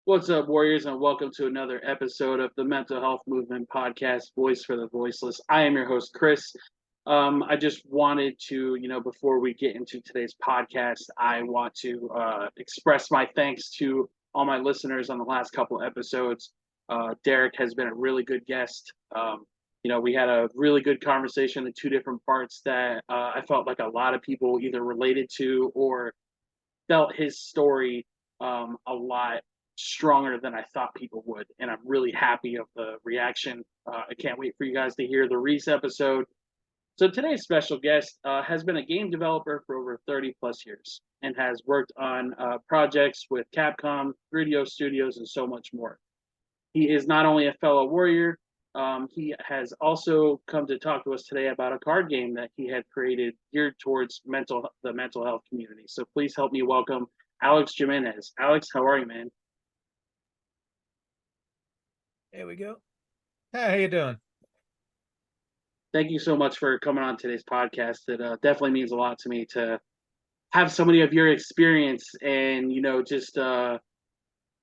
What's up, Warriors, and welcome to another episode of the Mental Health Movement podcast, Voice for the Voiceless. I am your host, Chris. I just wanted to, before we get into today's podcast, I want to express my thanks to all my listeners on the last couple episodes. Derek has been a really good guest. We had a really good conversation in two different parts that I felt like a lot of people either related to or felt his story a lot stronger than I thought people would, and I'm really happy of the reaction. I can't wait for you guys to hear the Reese episode. So today's special guest has been a game developer for over 30 plus years and has worked on projects with Capcom, 3DO Studios, and so much more. He is not only a fellow warrior, he has also come to talk to us today about a card game that he had created geared towards the mental health community. So please help me welcome Alex Jimenez. Alex, how are you, man? There we go. Hey, how you doing? Thank you so much for coming on today's podcast. It definitely means a lot to me to have somebody of your experience and, just I'm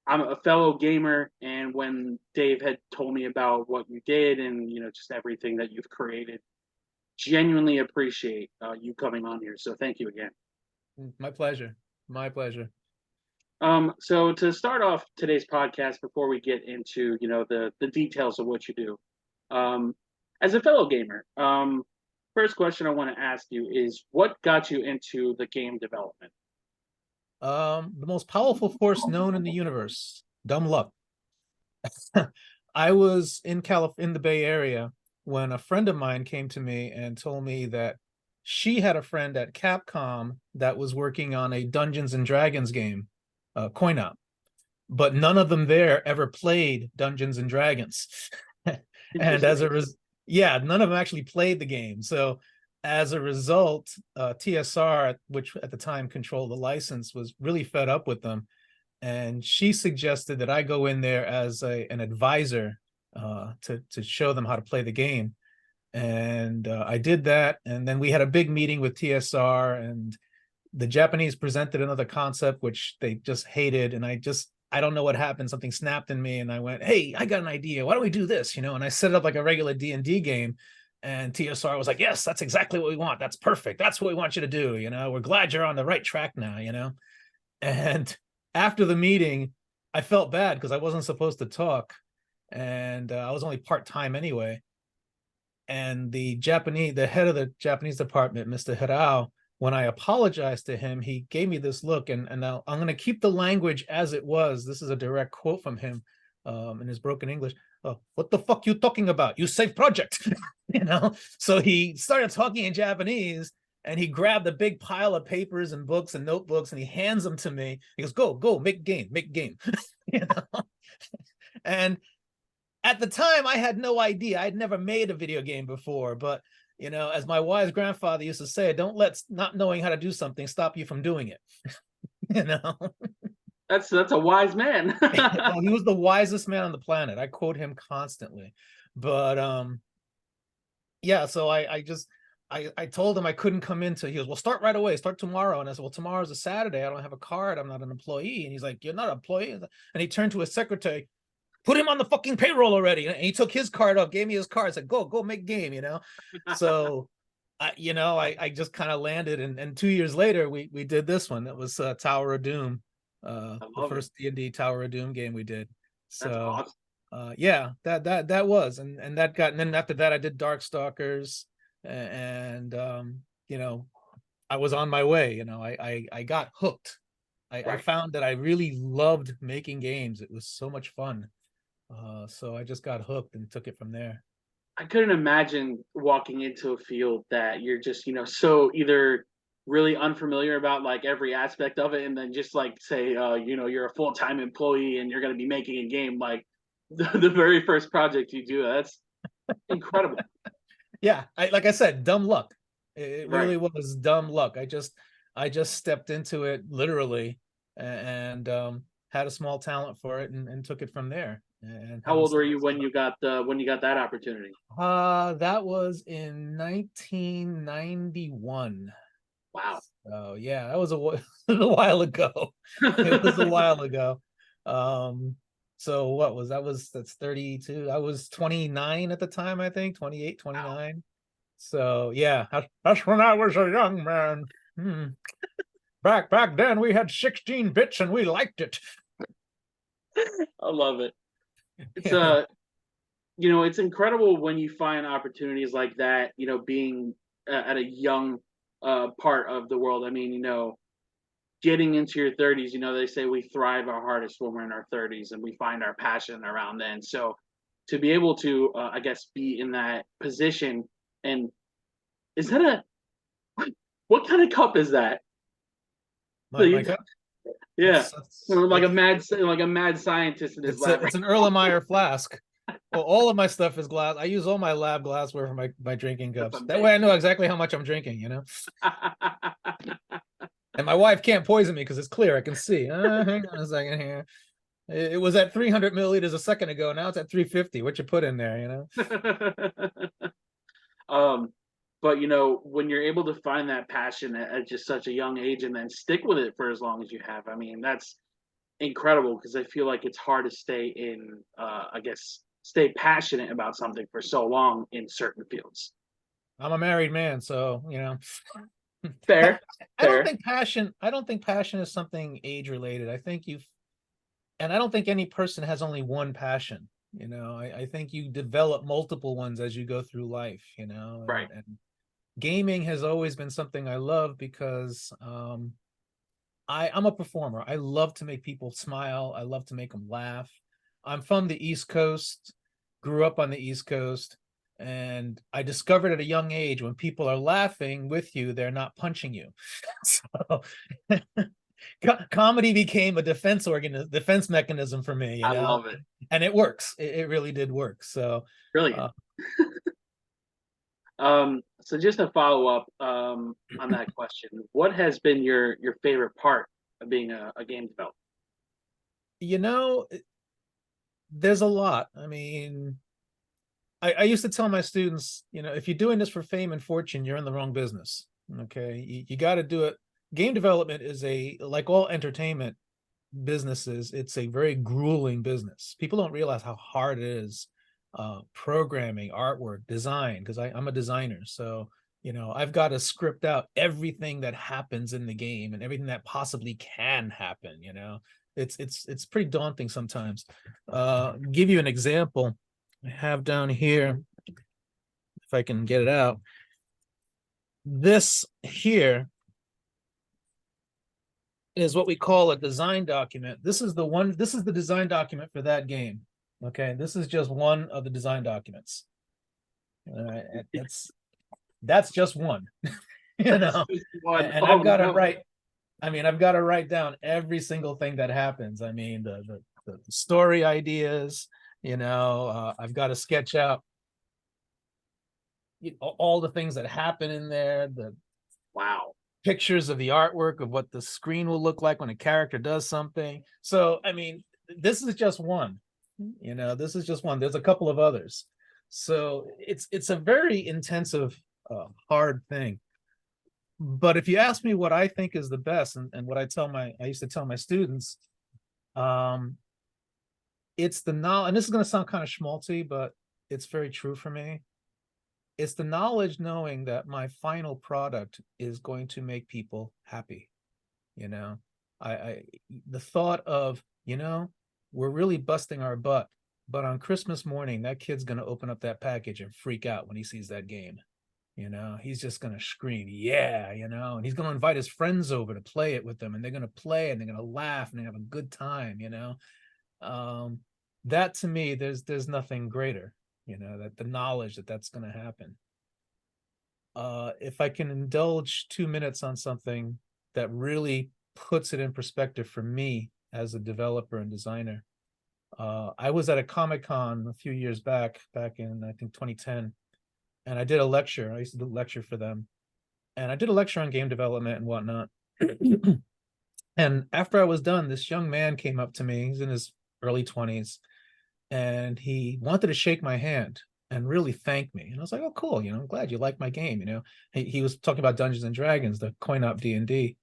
a fellow gamer. And when Dave had told me about what you did and, just everything that you've created, genuinely appreciate you coming on here. So thank you again. My pleasure. My pleasure. So to start off today's podcast, before we get into, the details of what you do, as a fellow gamer, first question I want to ask you is what got you into the game development? The most powerful force known in the universe, dumb luck. I was in in the Bay Area when a friend of mine came to me and told me that she had a friend at Capcom that was working on a Dungeons and Dragons game, coin op, but none of them there ever played Dungeons and Dragons. And yeah, none of them actually played the game. So as a result, TSR, which at the time controlled the license, was really fed up with them. And she suggested that I go in there as an advisor to show them how to play the game. And I did that. And then we had a big meeting with TSR, and the Japanese presented another concept, which they just hated. And I don't know what happened. Something snapped in me and I went, hey, I got an idea. Why don't we do this? And I set it up like a regular D&D game. And TSR was like, yes, that's exactly what we want. That's perfect. That's what we want you to do. We're glad you're on the right track now. And after the meeting, I felt bad because I wasn't supposed to talk. And I was only part-time anyway. And the head of the Japanese department, Mr. Hirao, when I apologized to him, he gave me this look, and now I'm going to keep the language as it was. This is a direct quote from him in his broken English. Oh, what the fuck you talking about? You save project, So he started talking in Japanese, and he grabbed a big pile of papers and books and notebooks, and he hands them to me. He goes, go, make game. And at the time, I had no idea. I'd never made a video game before, but as my wise grandfather used to say, don't let not knowing how to do something stop you from doing it. That's a wise man. Well, he was the wisest man on the planet. I quote him constantly. But yeah, so I told him I couldn't come into. He goes, well, start right away, start tomorrow. And I said, well, tomorrow's a Saturday. I don't have a card. I'm not an employee. And he's like, you're not an employee. And he turned to his secretary, put him on the fucking payroll already. And he took his card off, gave me his card, said, go make game, So, I just kind of landed. And 2 years later, we did this one. That was Tower of Doom, the first D&D Tower of Doom game we did. So, awesome. Yeah, that was. And that got, and then after that, I did Darkstalkers. And, I was on my way. I got hooked. I found that I really loved making games. It was so much fun. So I just got hooked and took it from there. I couldn't imagine walking into a field that you're just, so either really unfamiliar about like every aspect of it, and then just like say, you're a full-time employee and you're going to be making a game like the very first project you do. That's incredible. Yeah, like I said, dumb luck. It really was dumb luck. I just stepped into it literally, and had a small talent for it, and took it from there. And how old were you when you got that opportunity? That was in 1991. Wow. Oh yeah, that was a while ago. It was a while ago. So that's 32. I was 29 at the time, I think, 28, 29. So yeah, that's when I was a young man. Hmm. Back then we had 16 bits and we liked it. I love it. It's Yeah. it's incredible when you find opportunities like that, being at a young part of the world. I mean, getting into your 30s, they say we thrive our hardest when we're in our 30s and we find our passion around then. So to be able to, I guess, be in that position, and is that what kind of cup is that? So My God. yeah, I think like a mad scientist in his lab. it's an Erlenmeyer flask. Well, all of my stuff is glass. I use all my lab glassware for my drinking That's cups. That way I know exactly how much I'm drinking, And my wife can't poison me because it's clear. I can see. Hang on a second here. It was at 300 milliliters a second ago. Now it's at 350. What you put in there, um, but when you're able to find that passion at just such a young age and then stick with it for as long as you have, I mean, that's incredible because I feel like it's hard to stay in, I guess, stay passionate about something for so long in certain fields. I'm a married man, so Fair, I don't fair. think passion is something age related. And I don't think any person has only one passion. I think you develop multiple ones as you go through life, Right. and gaming has always been something I love because I'm a performer. I love to make people smile. I love to make them laugh. I'm from the East Coast, grew up on the East Coast, and I discovered at a young age when people are laughing with you, they're not punching you. So comedy became a defense mechanism for me, I love it. and it works. It really did work. So Brilliant. So just to follow up on that question, what has been your favorite part of being a game developer? you know, there's a lot. I mean, I used to tell my students, if you're doing this for fame and fortune, you're in the wrong business. Okay. You got to do it. Game development is like all entertainment businesses, it's a very grueling business. People don't realize how hard it is, programming, artwork, design, because I'm a designer. So, I've got to script out everything that happens in the game and everything that possibly can happen. It's pretty daunting sometimes. Give you an example. I have down here, if I can get it out. This here is what we call a design document. This is the design document for that game. Okay, this is just one of the design documents. That's just one, One. and Oh I've got to no. write. I mean, I've got to write down every single thing that happens. I mean, the story ideas. I've got to sketch out all the things that happen in there. The Wow. pictures of the artwork of what the screen will look like when a character does something. So, I mean, this is just one. This is just one. There's a couple of others. So it's a very intensive, hard thing. But if you ask me what I think is the best, and what I used to tell my students, it's the knowledge. And this is going to sound kind of schmaltzy, but it's very true for me. It's the knowledge knowing that my final product is going to make people happy. I the thought of, we're really busting our butt, but on Christmas morning, that kid's going to open up that package and freak out when he sees that game. He's just going to scream, yeah, and he's going to invite his friends over to play it with them, and they're going to play and they're going to laugh and they have a good time. That to me, there's nothing greater, that the knowledge that that's going to happen. If I can indulge 2 minutes on something that really puts it in perspective for me as a developer and designer. I was at a Comic-Con a few years back in, I think, 2010, and I did a lecture. I used to do a lecture for them, and I did a lecture on game development and whatnot. And after I was done, this young man came up to me. He's in his early 20s, and he wanted to shake my hand and really thank me. And I was like, oh, cool. I'm glad you like my game. He was talking about Dungeons and Dragons, the coin op D&D.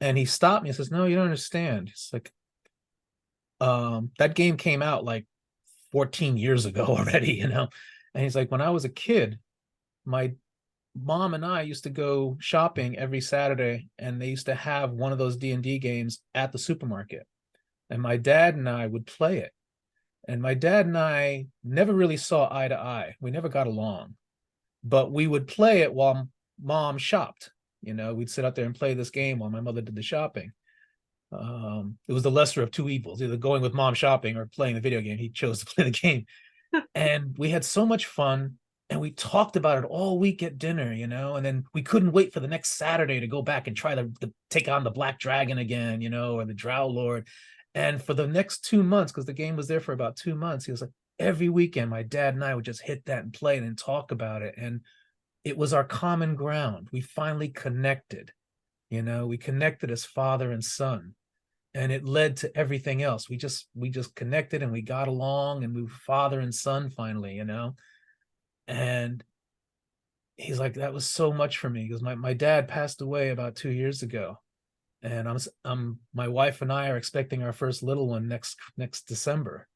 And he stopped me and says, no, you don't understand. It's like, That game came out like 14 years ago already, you know. And he's like, when I was a kid, my mom and I used to go shopping every Saturday, and they used to have one of those D&D games at the supermarket. And my dad and I would play it. And my dad and I never really saw eye to eye. We never got along, but we would play it while mom shopped. You know, we'd sit out there and play this game while my mother did the shopping. It was the lesser of two evils, either going with mom shopping or playing the video game. He chose to play the game. And we had so much fun, and we talked about it all week at dinner, you know, and then we couldn't wait for the next Saturday to go back and try to take on the Black Dragon again, you know, or the Drow Lord. And for the next 2 months, because the game was there for about 2 months, he was like, every weekend, my dad and I would just hit that and play it and talk about it. And it was our common ground. We finally connected, you know, we connected as father and son. And it led to everything else. We just connected, and we got along, and we were father and son finally, you know. And he's like, that was so much for me, because my dad passed away about 2 years ago, and I'm my wife and I are expecting our first little one next December.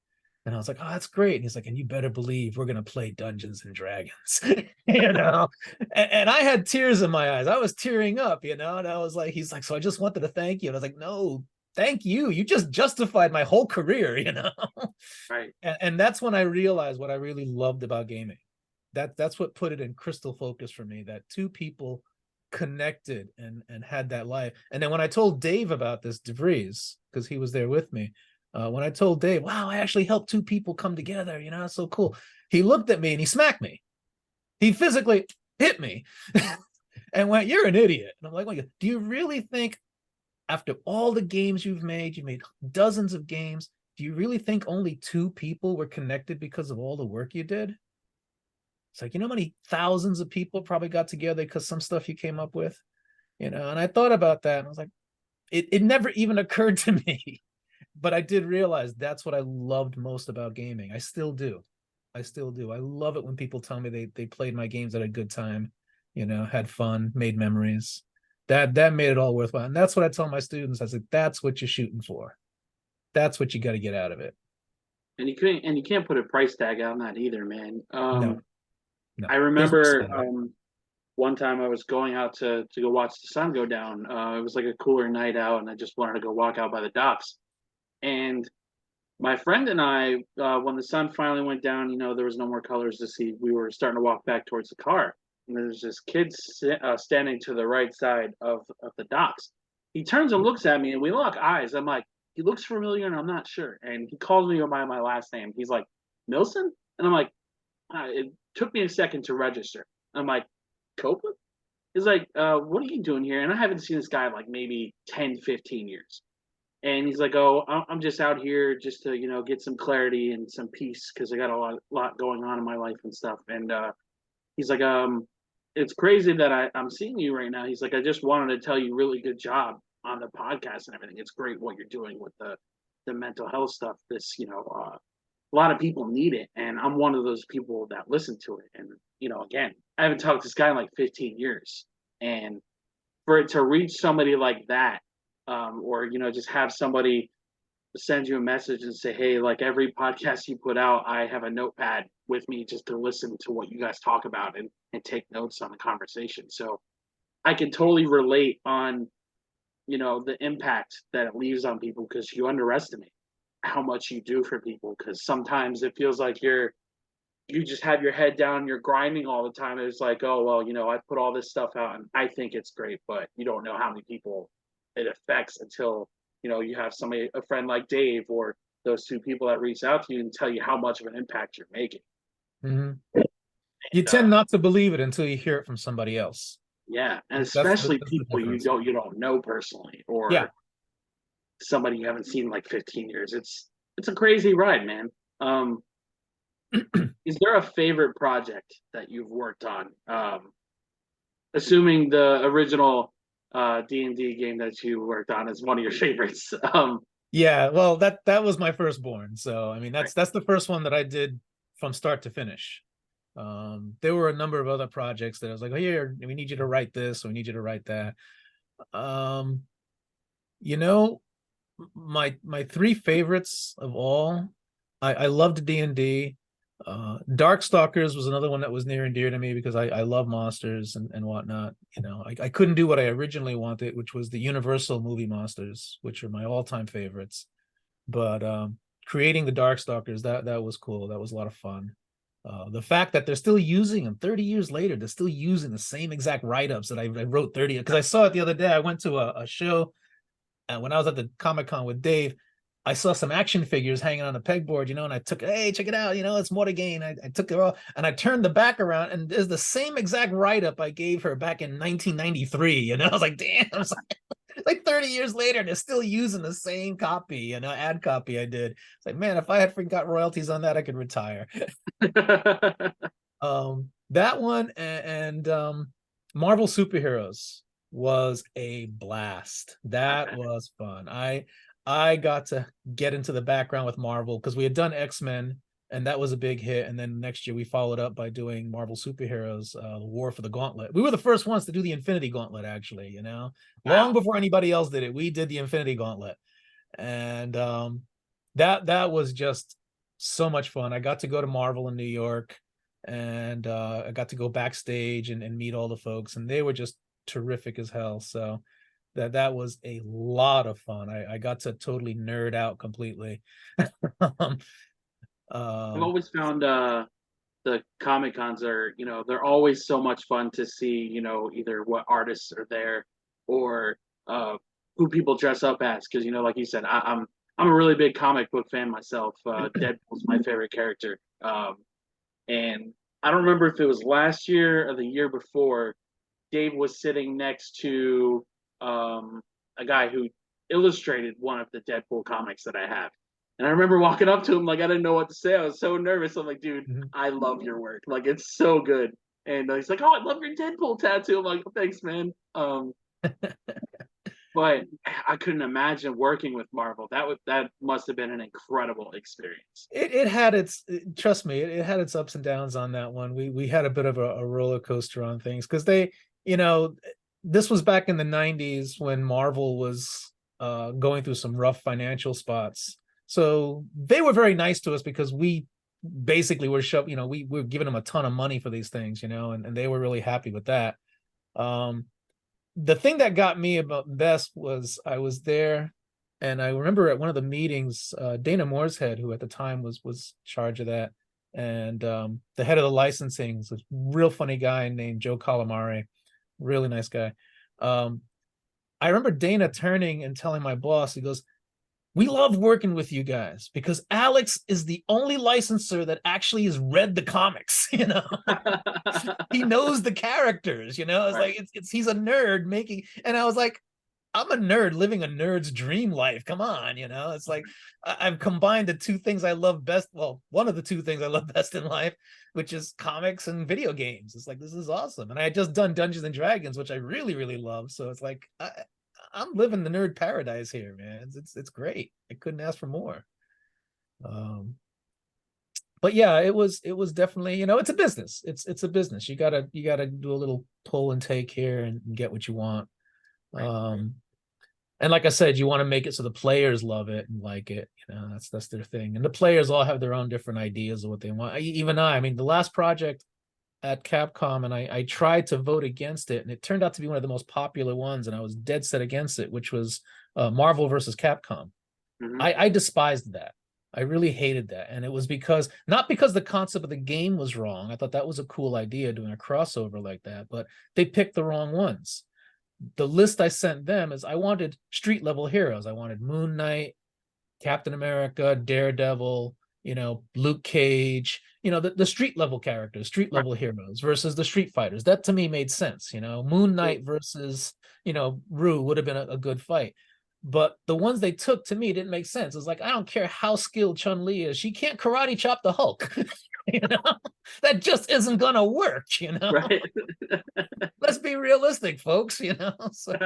And I was like, oh, that's great. And he's like, and you better believe we're gonna play Dungeons and Dragons, you know. And I had tears in my eyes. I was tearing up, you know. And I was like, he's like, so I just wanted to thank you. And I was like, no, thank you. You just justified my whole career, you know. Right. And that's when I realized what I really loved about gaming. That's what put it in crystal focus for me, that two people connected and had that life. And then when I told Dave about this, DeVries, because he was there with me, when I told Dave, wow, I actually helped two people come together, you know, that's so cool. He looked at me and he smacked me. He physically hit me and went, you're an idiot. And I'm like, well, do you really think, after all the games you've made dozens of games, do you really think only two people were connected because of all the work you did? It's like, you know how many thousands of people probably got together because some stuff you came up with, you know? And I thought about that, and I was like, it never even occurred to me. But I did realize that's what I loved most about gaming. I still do. I still do. I love it when people tell me they played my games at a good time, you know, had fun, made memories. That made it all worthwhile. And that's what I tell my students. I said, that's what you're shooting for. That's what you got to get out of it. And you can't put a price tag on that either, man. No, no. I There's no remember standard. one time I was going out to go watch the sun go down. It was like a cooler night out, and I just wanted to go walk out by the docks. And my friend and I, when the sun finally went down, you know, there was no more colors to see. We were starting to walk back towards the car, and there's this kid standing to the right side of the docks. He turns and looks at me, and we lock eyes. I'm like, he looks familiar, and I'm not sure. And he calls me by my last name. He's like, Milson, and I'm like, it took me a second to register. I'm like, Copeland? He's like, what are you doing here? And I haven't seen this guy in like maybe 10, 15 years. And he's like, oh, I'm just out here just to, you know, get some clarity and some peace because I got a lot going on in my life and stuff. And he's like, it's crazy that I'm seeing you right now. He's like, I just wanted to tell you really good job on the podcast and everything. It's great what you're doing with the mental health stuff. This, you know, a lot of people need it, and I'm one of those people that listen to it. And you know, again, I haven't talked to this guy in like 15 years, and for it to reach somebody like that, or you know, just have somebody send you a message and say, hey, like every podcast you put out, I have a notepad with me just to listen to what you guys talk about and take notes on the conversation. So I can totally relate on, you know, the impact that it leaves on people because you underestimate how much you do for people because sometimes it feels like you just have your head down, you're grinding all the time. It's like, oh well, you know, I put all this stuff out and I think it's great, but you don't know how many people it affects until, you know, you have somebody, a friend like Dave, or those two people that reach out to you and tell you how much of an impact you're making. Mhm. You And tend not to believe it until you hear it from somebody else. yeah, and That's especially the people difference. you don't know personally Yeah. or somebody you haven't seen in like 15 years. It's a crazy ride, man. Um, is there a favorite project that you've worked on? Assuming the original D&D game that you worked on is one of your favorites. Yeah, well, that was my firstborn. So I mean, Right. that's the first one that I did from start to finish. There were a number of other projects that I was like, oh, here, we need you to write this, or we need you to write that. Um, you know, my three favorites of all, I loved D&D. Darkstalkers was another one that was near and dear to me because I love monsters and whatnot. I couldn't do what I originally wanted, which was the Universal movie monsters, which are my all-time favorites. But creating the Darkstalkers, that was cool. That was a lot of fun. The fact that they're still using them 30 years later, they're still using the same exact write-ups that I wrote 30, because I saw it the other day. I went to a show when I was at the Comic-Con with Dave. I saw some action figures hanging on a pegboard, and I took, hey, check it out, it's Mortigain. I took it all and I turned the back around, and there's the same exact write-up I gave her back in 1993. I was like, damn, it's like 30 years later, they're still using the same copy, ad copy I did. It's like, man, if I had freaking got royalties on that, I could retire. That one and Marvel Superheroes was a blast. That was fun. I got to get into the background with Marvel because we had done X-Men, and that was a big hit. And then next year we followed up by doing Marvel Superheroes, the War for the Gauntlet. We were the first ones to do the Infinity Gauntlet, actually, long Wow. before anybody else did it. We did the Infinity Gauntlet. And that was just so much fun. I got to go to Marvel in New York, and I got to go backstage and meet all the folks, and they were just terrific as hell. So that was a lot of fun. I got to totally nerd out completely. I've always found the Comic Cons are, they're always so much fun to see, either what artists are there or who people dress up as. Because, like you said, I'm a really big comic book fan myself. Deadpool's my favorite character. And I don't remember if it was last year or the year before. Dave was sitting next to a guy who illustrated one of the Deadpool comics that I have. And I remember walking up to him like I didn't know what to say. I was so nervous. I'm like, dude, I love your work. Like it's so good. And he's like, oh, I love your Deadpool tattoo. I'm like, oh, thanks, man. But I couldn't imagine working with Marvel. That must have been an incredible experience. It had its, trust me, it had its ups and downs on that one. We had a bit of a roller coaster on things because this was back in the 90s when Marvel was going through some rough financial spots. So they were very nice to us because we basically were we were giving them a ton of money for these things, and they were really happy with that. The thing that got me about best was I was there, and I remember at one of the meetings, Dana Mooreshead, who at the time was charge of that, and the head of the licensing was a real funny guy named Joe Calamari, really nice guy. I remember Dana turning and telling my boss, he goes, we love working with you guys because Alex is the only licensor that actually has read the comics. He knows the characters. It's right. Like he's a nerd making, and I was like, I'm a nerd living a nerd's dream life. Come on, it's like I've combined the two things I love best. Well, one of the two things I love best in life, which is comics and video games. It's like, this is awesome. And I had just done Dungeons and Dragons, which I really, really love. So it's like, I'm living the nerd paradise here, man. It's great. I couldn't ask for more. But yeah, it was definitely, it's a business. It's a business. You gotta do a little pull and take here and get what you want. And like I said, you want to make it so the players love it and like it. That's their thing. And the players all have their own different ideas of what they want. I mean, the last project at Capcom, and I tried to vote against it, and it turned out to be one of the most popular ones, and I was dead set against it, which was Marvel versus Capcom. I despised that. I really hated that. And it was not because the concept of the game was wrong. I thought that was a cool idea, doing a crossover like that, but they picked the wrong ones. The list I sent them is I wanted street level heroes. I wanted Moon Knight, Captain America, Daredevil, Luke Cage, the street level characters, street level heroes versus the Street Fighters. That to me made sense. Moon Knight versus, Rue would have been a good fight. But the ones they took to me didn't make sense. It's like, I don't care how skilled Chun-Li is. She can't karate chop the Hulk. That just isn't going to work, Right. Let's be realistic, folks, so.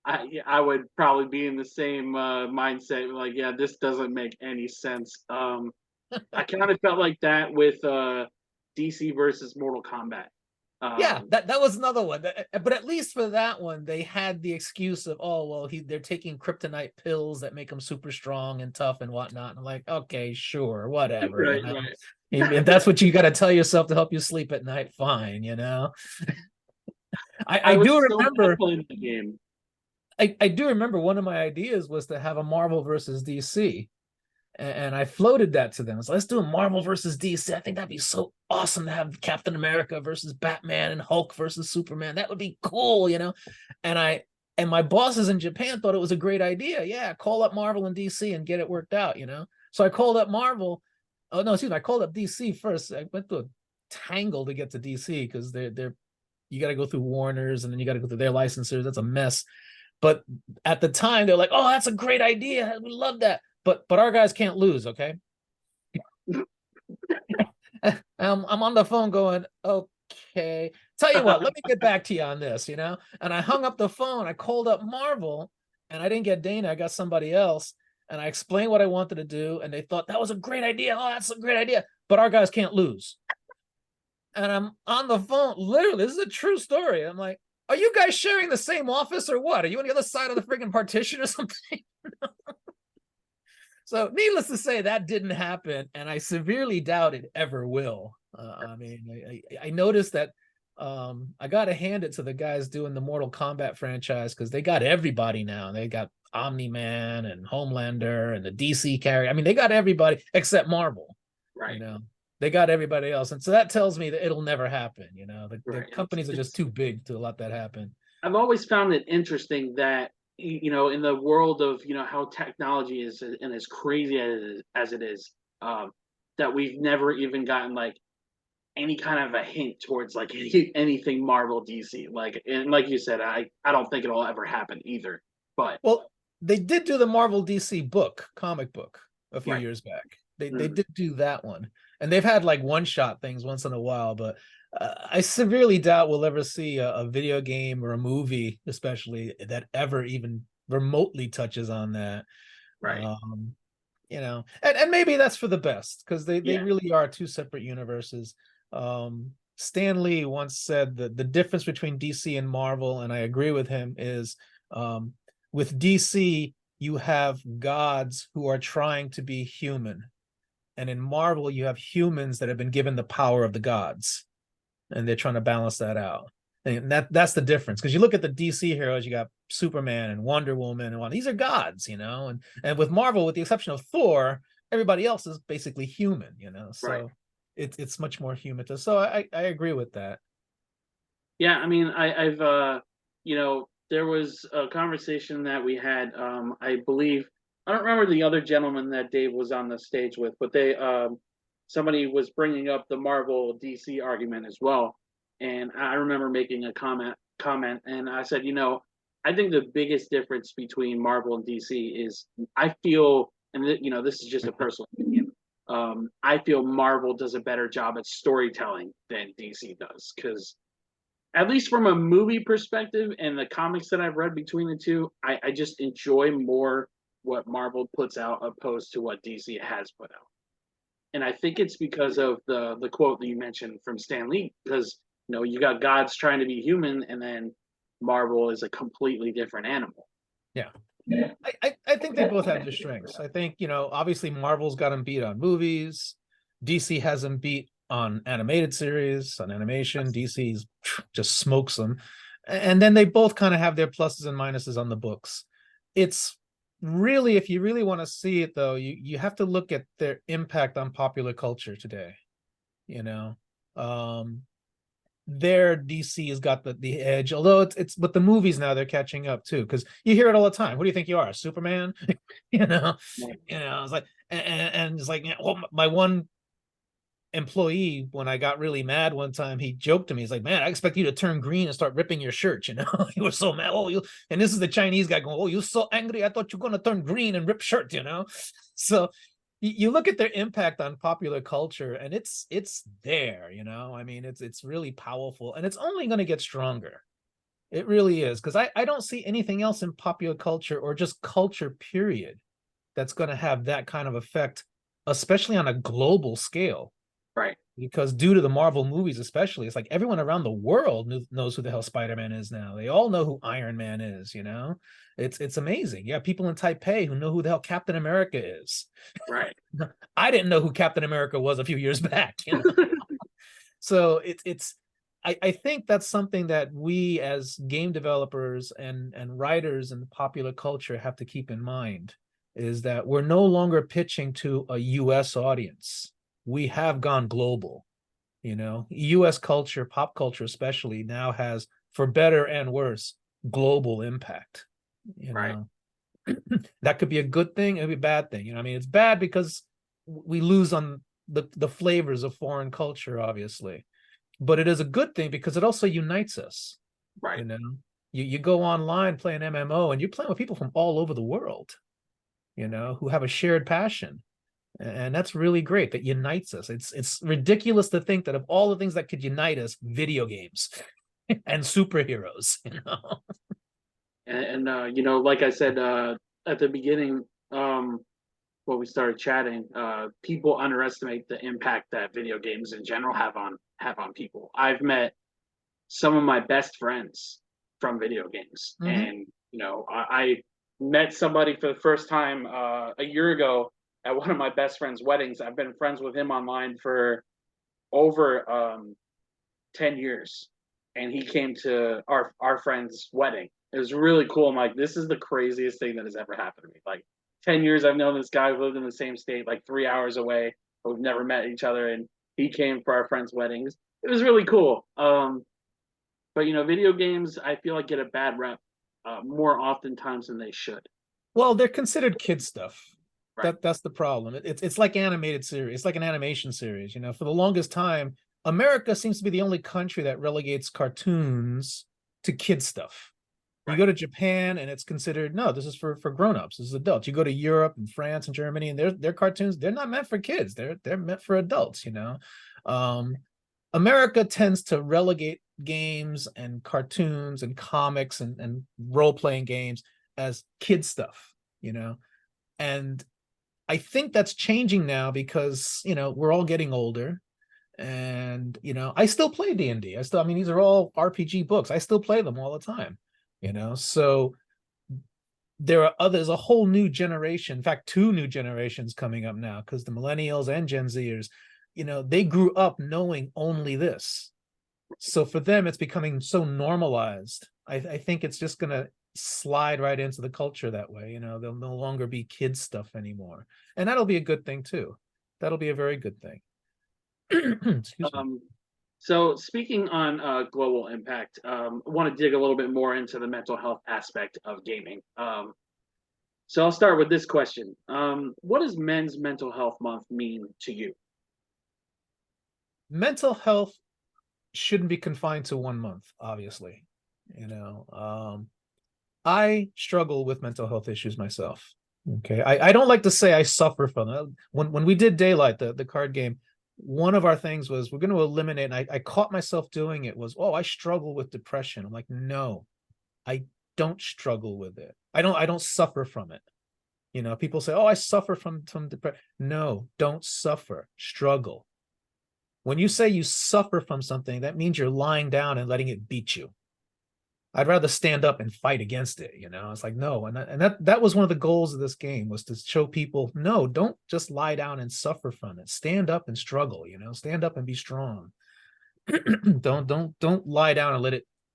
I would probably be in the same mindset. Like, yeah, this doesn't make any sense. I kind of felt like that with DC versus Mortal Kombat. Yeah, that was another one. But at least for that one, they had the excuse of, oh well, they're taking kryptonite pills that make them super strong and tough and whatnot. And I'm like, okay, sure, whatever. Right, You know, right. if that's what you got to tell yourself to help you sleep at night, fine. You know, I I do was so bad remember. playing the game. I do remember one of my ideas was to have a Marvel versus DC. And I floated that to them. So let's do a Marvel versus DC. I think that'd be so awesome to have Captain America versus Batman and Hulk versus Superman. That would be cool, you know. And my bosses in Japan thought it was a great idea. Yeah, call up Marvel and DC and get it worked out, you know. So I called up Marvel. Oh no, excuse me. I called up DC first. I went through a tangle to get to DC because they're you got to go through Warner's and then you got to go through their licensors. That's a mess. But at the time, they're like, "Oh, that's a great idea. We love that." But our guys can't lose, okay? I'm on the phone going, okay. Tell you what, let me get back to you on this, you know? And I hung up the phone. I called up Marvel, and I didn't get Dana. I got somebody else. And I explained what I wanted to do, and they thought that was a great idea. Oh, that's a great idea. But our guys can't lose. And I'm on the phone. Literally, this is a true story. I'm like, are you guys sharing the same office or what? Are you on the other side of the friggin' partition or something? So needless to say, that didn't happen, and I severely doubt it ever will. I mean, I noticed that I got to hand it to the guys doing the Mortal Kombat franchise because they got everybody now. They got Omni-Man and Homelander and the DC character. I mean, they got everybody except Marvel. Right. You know, they got everybody else, and so that tells me that it'll never happen. You know, the companies are just too big to let that happen. I've always found it interesting that in the world of how technology is and as crazy as it is, that we've never even gotten like any kind of a hint towards like anything Marvel DC. Like, and like you said, I don't think it'll ever happen either. But well, they did do the Marvel DC comic book a few years back. They did do that one, and they've had like one shot things once in a while, but I severely doubt we'll ever see a video game or a movie, especially that ever even remotely touches on that. Right. You know, and maybe that's for the best because they really are two separate universes. Stan Lee once said that the difference between DC and Marvel, and I agree with him, is with DC, you have gods who are trying to be human. And in Marvel, you have humans that have been given the power of the gods. And they're trying to balance that out. And that's the difference. Because you look at the DC heroes, you got Superman and Wonder Woman and all. These are gods, you know. And with Marvel, with the exception of Thor, everybody else is basically human, you know. So it's much more human. So I agree with that. Yeah, I mean, I've there was a conversation that we had. I believe I don't remember the other gentleman that Dave was on the stage with, but somebody was bringing up the Marvel DC argument as well, and I remember making a comment, and I said, I think the biggest difference between Marvel and DC is I feel, and this is just a personal opinion. I feel Marvel does a better job at storytelling than DC does, because at least from a movie perspective and the comics that I've read between the two, I just enjoy more what Marvel puts out opposed to what DC has put out. And I think it's because of the quote that you mentioned from Stan Lee, because you got gods trying to be human, and then Marvel is a completely different animal. Yeah. I think they both have their strengths. I think, obviously Marvel's got them beat on movies. DC has them beat on animated series, on animation. DC's just smokes them. And then they both kind of have their pluses and minuses on the books. It's really, if you really want to see it though, you have to look at their impact on popular culture today. Their DC has got the edge, although it's but the movies now they're catching up too, because you hear it all the time. What do you think you are, Superman? It's like and it's like, well, my one employee, when I got really mad one time, he joked to me, he's like, man, I expect you to turn green and start ripping your shirt. He was so mad. And this is the Chinese guy going, oh, you're so angry, I thought you're gonna turn green and rip shirt. So you look at their impact on popular culture, and it's there. I mean, it's really powerful, and it's only going to get stronger. It really is, because I don't see anything else in popular culture or just culture period that's going to have that kind of effect, especially on a global scale. Right. because due to the Marvel movies, especially, it's like everyone around the world knows who the hell Spider-Man is now. They all know who Iron Man is. It's amazing. You have people in Taipei who know who the hell Captain America is. Right. I didn't know who Captain America was a few years back. So I think that's something that we as game developers and writers in the popular culture have to keep in mind, is that we're no longer pitching to a US audience. We have gone global. US culture, pop culture especially, now has, for better and worse, global impact. Right. That could be a good thing, it could be a bad thing. I mean, it's bad because we lose on the flavors of foreign culture, obviously, but it is a good thing because it also unites us. Right. You go online, play an MMO, and you're playing with people from all over the world, who have a shared passion, and that's really great. That unites us. It's ridiculous to think that of all the things that could unite us, video games and superheroes. Like I said at the beginning, when we started chatting, people underestimate the impact that video games in general have on people. I've met some of my best friends from video games, and I met somebody for the first time a year ago at one of my best friend's weddings. I've been friends with him online for over 10 years, and he came to our friend's wedding. It was really cool. I'm like, this is the craziest thing that has ever happened to me. Like 10 years I've known this guy who lived in the same state, like 3 hours away, but we've never met each other, and he came for our friend's weddings. It was really cool. But video games I feel like get a bad rep more oftentimes than they should. Well, they're considered kid stuff. Right. That's the problem. It's like animated series. It's like an animation series. For the longest time, America seems to be the only country that relegates cartoons to kid stuff. You go to Japan and it's considered, no, this is for grown-ups. This is adults. You go to Europe and France and Germany, and their cartoons, they're not meant for kids. They're meant for adults. America tends to relegate games and cartoons and comics and role-playing games as kid stuff. And I think that's changing now because we're all getting older, and I still play D&D. I mean, these are all RPG books. I still play them all the time. So there's a whole new generation, in fact 2 new generations coming up now, because the millennials and Gen Zers, they grew up knowing only this. So for them it's becoming so normalized. I think it's just gonna slide right into the culture that way. They'll no longer be kids stuff anymore, and that'll be a good thing too. That'll be a very good thing. Excuse me. So speaking on global impact, I want to dig a little bit more into the mental health aspect of gaming. So I'll start with this question. What does Men's Mental Health Month mean to you? Mental health shouldn't be confined to 1 month, obviously. I struggle with mental health issues myself. Okay. I don't like to say I suffer from it. When we did Daylight, the card game, one of our things was we're going to eliminate, and I caught myself doing it, was, I struggle with depression. I'm like, no, I don't struggle with it. I don't suffer from it. People say, I suffer from depression. No, don't suffer, struggle. When you say you suffer from something, that means you're lying down and letting it beat you. I'd rather stand up and fight against it. It's like, no. And that was one of the goals of this game, was to show people, no, don't just lie down and suffer from it. Stand up and struggle, stand up and be strong. don't lie down and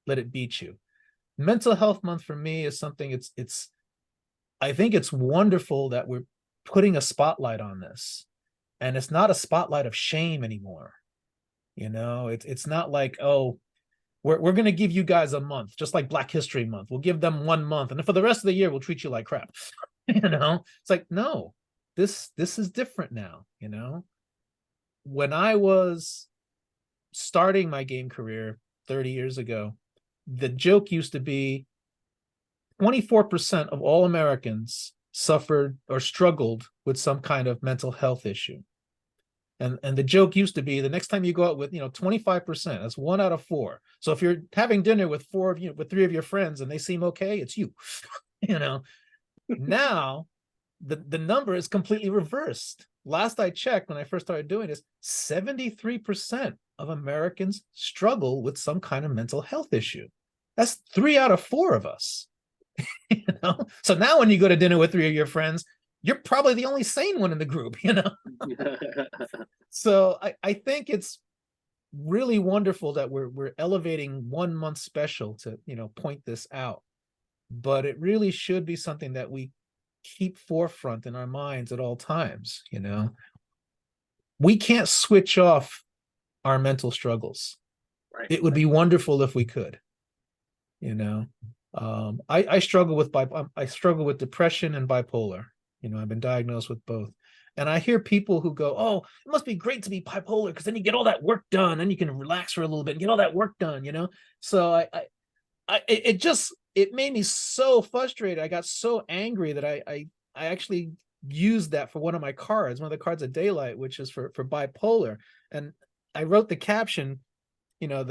let it beat you. Mental Health Month for me is something, I think it's wonderful that we're putting a spotlight on this. And it's not a spotlight of shame anymore. It's not like, we're going to give you guys a month, just like Black History Month. We'll give them 1 month, and for the rest of the year, we'll treat you like crap. It's like, no, this is different now. When I was starting my game career 30 years ago, the joke used to be 24% of all Americans suffered or struggled with some kind of mental health issue. And the joke used to be, the next time you go out with 25%, that's 1 out of 4. So if you're having dinner with 3 of your friends and they seem okay, it's you. Now the number is completely reversed. last I checked, when I first started doing this, 73% of Americans struggle with some kind of mental health issue. That's 3 out of 4 of us. You know, so now when you go to dinner with 3 of your friends, you're probably the only sane one in the group, you know. So I think it's really wonderful that we're elevating 1 month special to, you know, point this out. But it really should be something that we keep forefront in our minds at all times. You know, we can't switch off our mental struggles. Right. It would be wonderful if we could. You know, I struggle with depression and bipolar. You know, I've been diagnosed with both. And I hear people who go, "Oh, it must be great to be bipolar because then you get all that work done and you can relax for a little bit and get all that work done," you know? So it made me so frustrated. I got so angry that I actually used that for one of my cards, one of the cards of Daylight, which is for bipolar. And I wrote the caption, you know,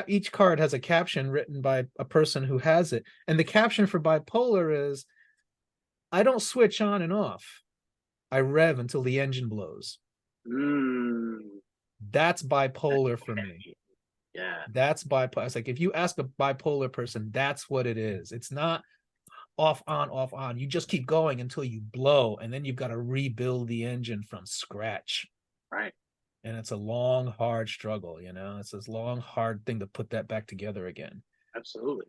each card has a caption written by a person who has it. And the caption for bipolar is, "I don't switch on and off. I rev until the engine blows." That's bipolar for me. Yeah. That's bipolar. It's like, if you ask a bipolar person, that's what it is. It's not off, on, off, on. You just keep going until you blow, and then you've got to rebuild the engine from scratch. Right. And it's a long, hard struggle, you know? It's this long, hard thing to put that back together again. Absolutely.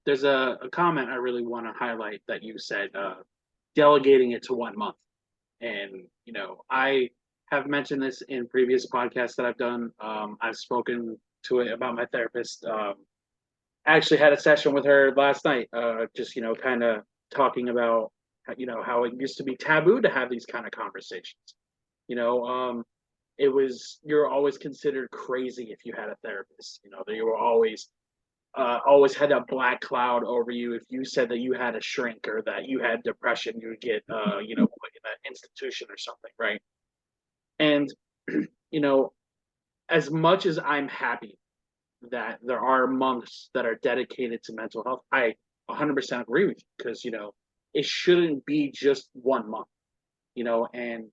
There's a comment I really want to highlight that you said, delegating it to 1 month. And, you know, I have mentioned this in previous podcasts that I've done. I've spoken to it about my therapist. I actually had a session with her last night, just, you know, kind of talking about, you know, how it used to be taboo to have these kind of conversations. You know, you're always considered crazy if you had a therapist. You know, that you were always had a black cloud over you. If you said that you had a shrink or that you had depression, you would get, you know, put in an institution or something, right? And, you know, as much as I'm happy that there are months that are dedicated to mental health, I 100% agree with you, because, you know, it shouldn't be just 1 month, you know. And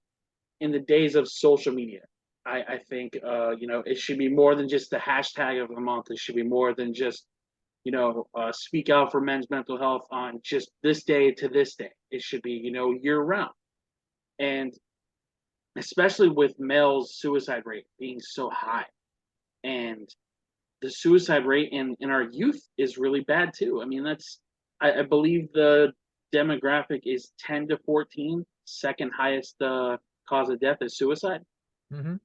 in the days of social media, I think, you know, it should be more than just the hashtag of the month. It should be more than just, you know, speak out for men's mental health on just this day to this day. It should be, you know, year round. And especially with males' suicide rate being so high, and the suicide rate in our youth is really bad too. I mean, I believe the demographic is 10 to 14. Second highest cause of death is suicide. Mm-hmm.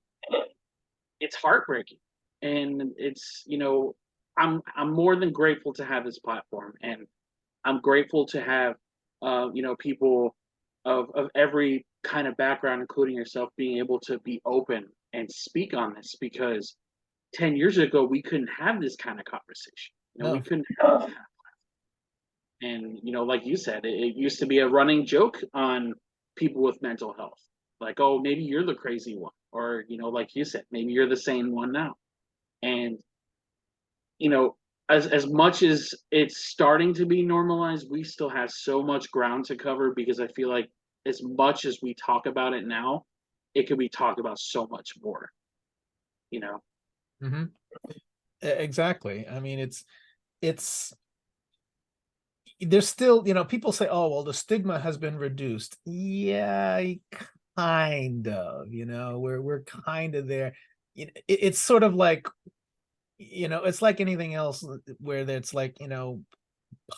It's heartbreaking, and it's, you know, I'm more than grateful to have this platform, and I'm grateful to have, you know, people of every kind of background, including yourself, being able to be open and speak on this, because 10 years ago we couldn't have this kind of conversation. You know, we No. couldn't have. And, you know, like you said, it used to be a running joke on people with mental health. Like, oh, maybe you're the crazy one. Or, you know, like you said, maybe you're the sane one now. And, you know, as much as it's starting to be normalized, we still have so much ground to cover, because I feel like as much as we talk about it now, it could be talked about so much more, you know? Mm-hmm. Exactly. I mean, it's there's still, you know, people say, "Oh, well, the stigma has been reduced." Yeah, kind of, you know, we're kind of there. It's sort of like, you know, it's like anything else where it's like, you know,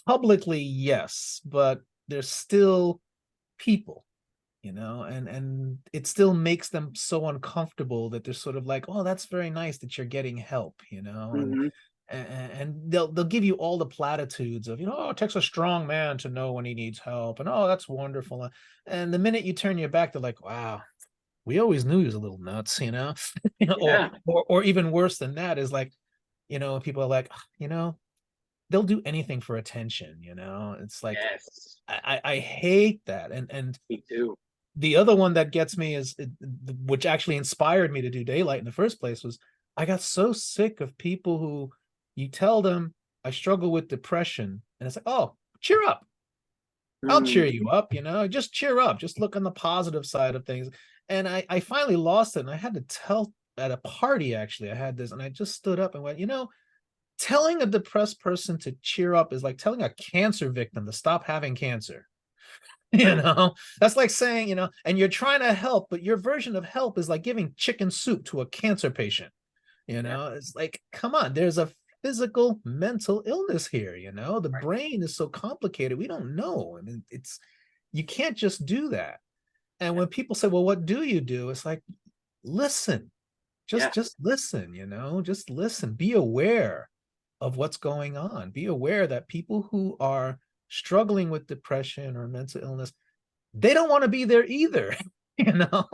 publicly, yes, but there's still people, you know, and it still makes them so uncomfortable that they're sort of like, "Oh, that's very nice that you're getting help," you know. Mm-hmm. And they'll give you all the platitudes of, you know, "Oh, it takes a strong man to know when he needs help," and, "Oh, that's wonderful." And the minute you turn your back, they're like, "Wow, we always knew he was a little nuts," you know. You know, Yeah. or even worse than that is like, you know, people are like, you know, they'll do anything for attention, you know. It's like, Yes. I hate that. And Me too. the other one that gets me is, which actually inspired me to do Daylight in the first place, was I got so sick of people who, you tell them, "I struggle with depression," and it's like, "Oh, cheer up. I'll cheer Mm, you up, just cheer up, just look on the positive side of things. And I finally lost it. And I had to tell at a party, actually, I had this, and I just stood up and went, telling a depressed person to cheer up is like telling a cancer victim to stop having cancer. right. That's like saying, and you're trying to help, but your version of help is like giving chicken soup to a cancer patient. Yeah. It's like, come on, there's a physical mental illness here. The Right. brain is so complicated, we don't know. I mean, you can't just do that. And Yeah. when people say, well, what do you do? It's like, listen, Yeah. just listen, just listen, be aware of what's going on, be aware that people who are struggling with depression or mental illness, they don't want to be there either. you know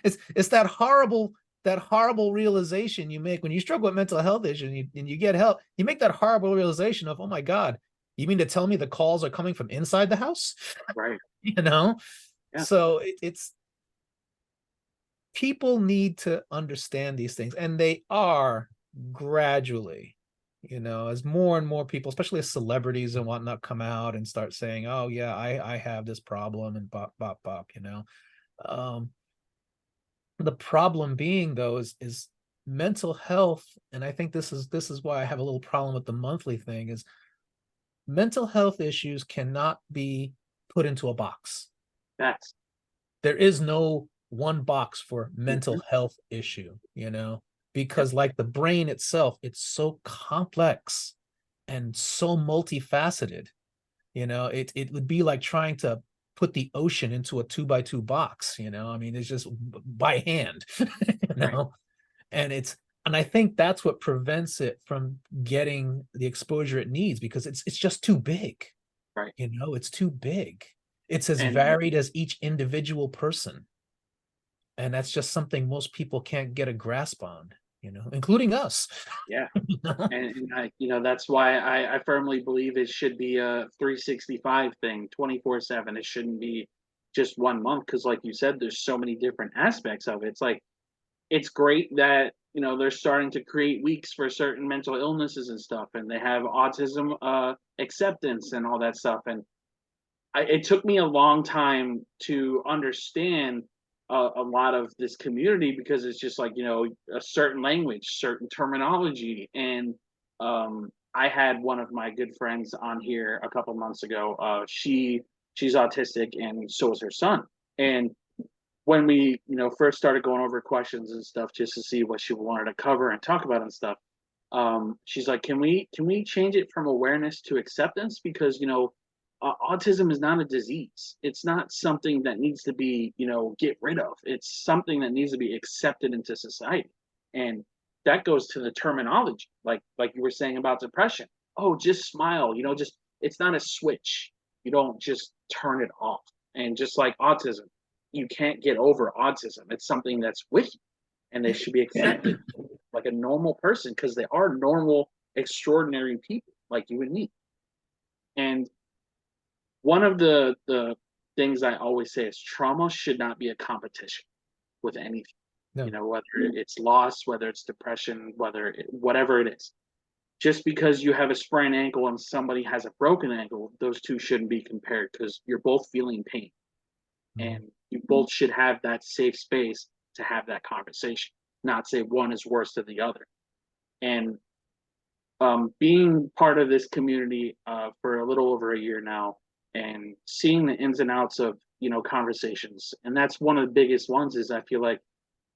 it's that horrible realization you make when you struggle with mental health issues, and you get help. You make that horrible realization of, oh my God, you mean to tell me the calls are coming from inside the house? Right. you know Yeah. so it's people need to understand these things, and they are gradually, as more and more people, especially as celebrities and whatnot, come out and start saying, oh yeah, I have this problem, and bop bop bop. um the problem being, though, is mental health. And I think this is why I have a little problem with the monthly thing, is mental health issues cannot be put into a box. That's There is no one box for mental mhm. health issue, Yep. because like the brain itself, it's so complex and so multifaceted. It would be like trying to put the ocean into a 2x2 box. I mean, it's just by hand. you Right. know and I think that's what prevents it from getting the exposure it needs, because it's just too big. Right. It's too big. It's as And varied as each individual person. And that's just something most people can't get a grasp on, including us. yeah. you know? And that's why I firmly believe it should be a 365 thing, 24/7. It shouldn't be just 1 month, because like you said, there's so many different aspects of it. It's like it's great that they're starting to create weeks for certain mental illnesses and stuff, and they have autism acceptance and all that stuff. And it took me a long time to understand a lot of this community, because it's just like a certain language, certain terminology. And I had one of my good friends on here a couple months ago. She's autistic, and so is her son. And when we first started going over questions and stuff, just to see what she wanted to cover and talk about and stuff, she's like, can we change it from awareness to acceptance? Because autism is not a disease. It's not something that needs to be get rid of. It's something that needs to be accepted into society. And that goes to the terminology, like you were saying about depression. Oh, just smile. Just, it's not a switch. You don't just turn it off. And just like autism, you can't get over autism. It's something that's with you, and they should be accepted like a normal person, because they are normal, extraordinary people like you and me. And one of the things I always say is trauma should not be a competition with anything. No. Whether it's loss, whether it's depression, whatever it is. Just because you have a sprained ankle and somebody has a broken ankle, those two shouldn't be compared, because you're both feeling pain, Mhm. and you both should have that safe space to have that conversation, not say one is worse than the other. And being part of this community for a little over a year now, and seeing the ins and outs of conversations, and that's one of the biggest ones, is I feel like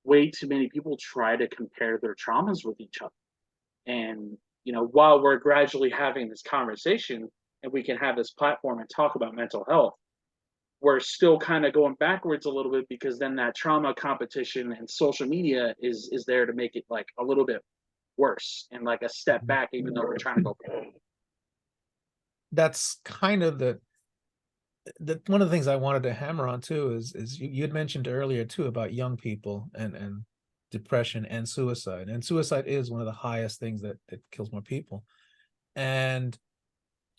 way too many people try to compare their traumas with each other. And while we're gradually having this conversation, and we can have this platform and talk about mental health, we're still kind of going backwards a little bit, because then that trauma competition and social media is there to make it like a little bit worse, and like a step back, even though we're trying to go forward. That's kind of the one of the things I wanted to hammer on too, is you had mentioned earlier too about young people and depression and suicide. And suicide is one of the highest things that kills more people. And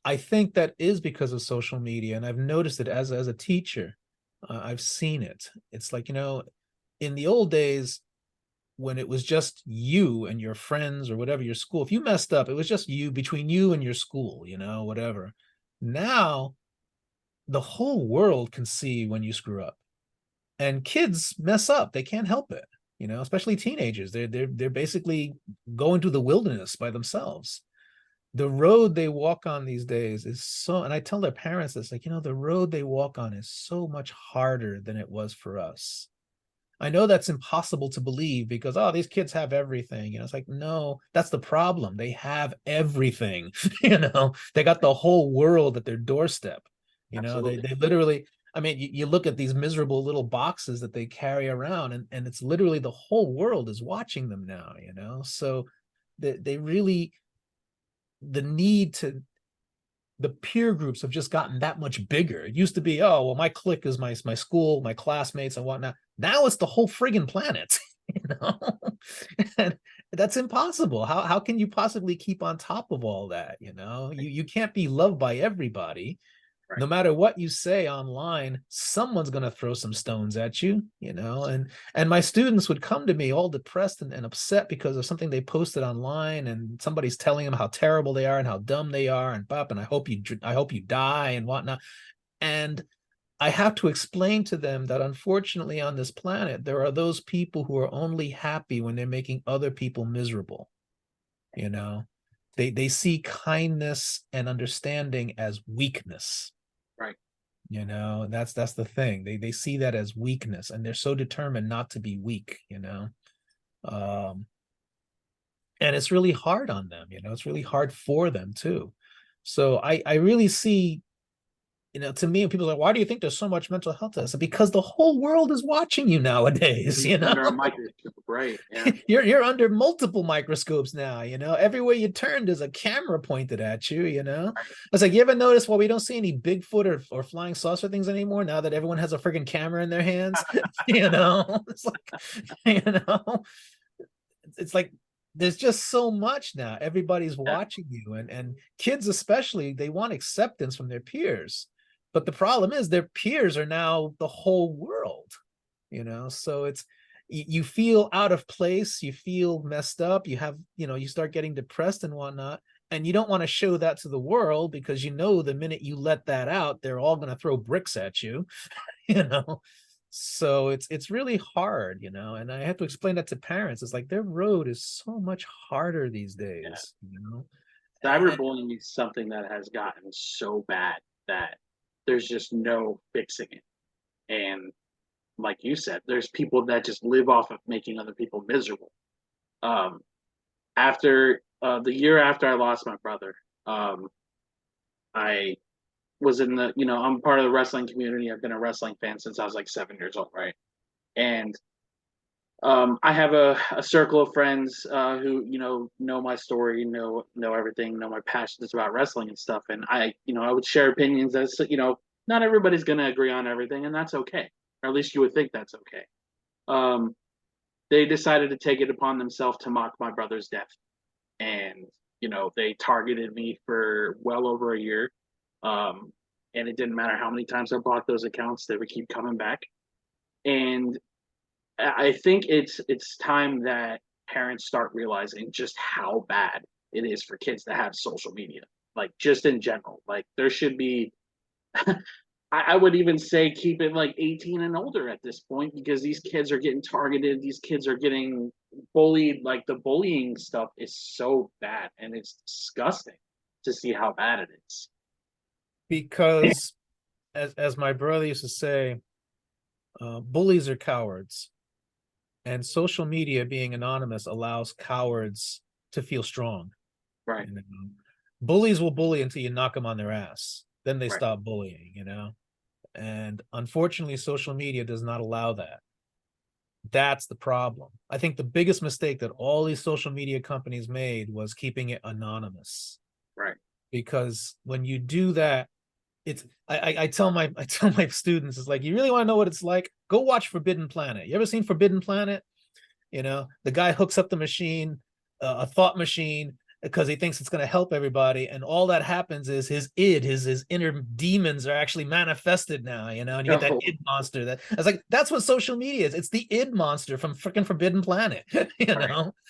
I think that is because of social media. And I've noticed it as a teacher. I've seen it. It's like, in the old days, when it was just you and your friends or whatever, your school, if you messed up, it was just you, between you and your school, whatever. Now the whole world can see when you screw up, and kids mess up. They can't help it, especially teenagers. They're basically going to the wilderness by themselves. The road they walk on these days is so, and I tell their parents this, like, the road they walk on is so much harder than it was for us. I know that's impossible to believe because, oh, these kids have everything. It's like, no, that's the problem. They have everything. They got the whole world at their doorstep. Absolutely. They literally, I mean, you look at these miserable little boxes that they carry around, and it's literally the whole world is watching them now, so they really, the need to, the peer groups have just gotten that much bigger. It used to be, oh, well, my clique is my school, my classmates and whatnot. Now it's the whole friggin' planet, and that's impossible. How can you possibly keep on top of all that? You can't be loved by everybody. Right. No matter what you say online, someone's going to throw some stones at you, and my students would come to me all depressed and upset because of something they posted online, and somebody's telling them how terrible they are and how dumb they are, and bop, and I hope you die and whatnot. And I have to explain to them that unfortunately on this planet, there are those people who are only happy when they're making other people miserable. They see kindness and understanding as weakness. Right. That's the thing. They see that as weakness, and they're so determined not to be weak. And it's really hard on them. It's really hard for them too. So I really see, to me, when people are like, why do you think there's so much mental health? I said, because the whole world is watching you nowadays. Under a microscope, right? Yeah. You're under multiple microscopes now. Everywhere you turn, there's a camera pointed at you. I was like, you ever notice why we don't see any Bigfoot or flying saucer things anymore now that everyone has a freaking camera in their hands? It's like, it's like there's just so much now. Everybody's watching you, and kids especially, they want acceptance from their peers. But the problem is their peers are now the whole world, so you feel out of place, you feel messed up, you start getting depressed and whatnot, and you don't want to show that to the world because the minute you let that out, they're all going to throw bricks at you, so it's really hard, and I have to explain that to parents. It's like their road is so much harder these days. Cyberbullying is something that has gotten so bad that there's just no fixing it. And like you said, there's people that just live off of making other people miserable. After the year after I lost my brother, I was in I'm part of the wrestling community. I've been a wrestling fan since I was like 7 years old, right? And I have a circle of friends who know my story, know everything, know my passions about wrestling and stuff. And I would share opinions as not everybody's going to agree on everything, and that's okay. Or at least you would think that's okay. They decided to take it upon themselves to mock my brother's death, and they targeted me for well over a year. And it didn't matter how many times I blocked those accounts; they would keep coming back. And I think it's time that parents start realizing just how bad it is for kids to have social media. Like just in general, like there should be. I would even say keep it like 18 and older at this point because these kids are getting targeted. These kids are getting bullied. Like the bullying stuff is so bad, and it's disgusting to see how bad it is. Because, as my brother used to say, bullies are cowards. And social media being anonymous allows cowards to feel strong. Right. Bullies will bully until you knock them on their ass. Then they Right. stop bullying, And unfortunately, social media does not allow that. That's the problem. I think the biggest mistake that all these social media companies made was keeping it anonymous. Right. Because when you do that, I tell my students, it's like, you really want to know what it's like? Go watch Forbidden Planet. You ever seen Forbidden Planet? The guy hooks up the machine, a thought machine, because he thinks it's going to help everybody, and all that happens is his inner demons are actually manifested now, and you get that id monster. That's like, that's what social media is. It's the id monster from freaking Forbidden Planet. Right.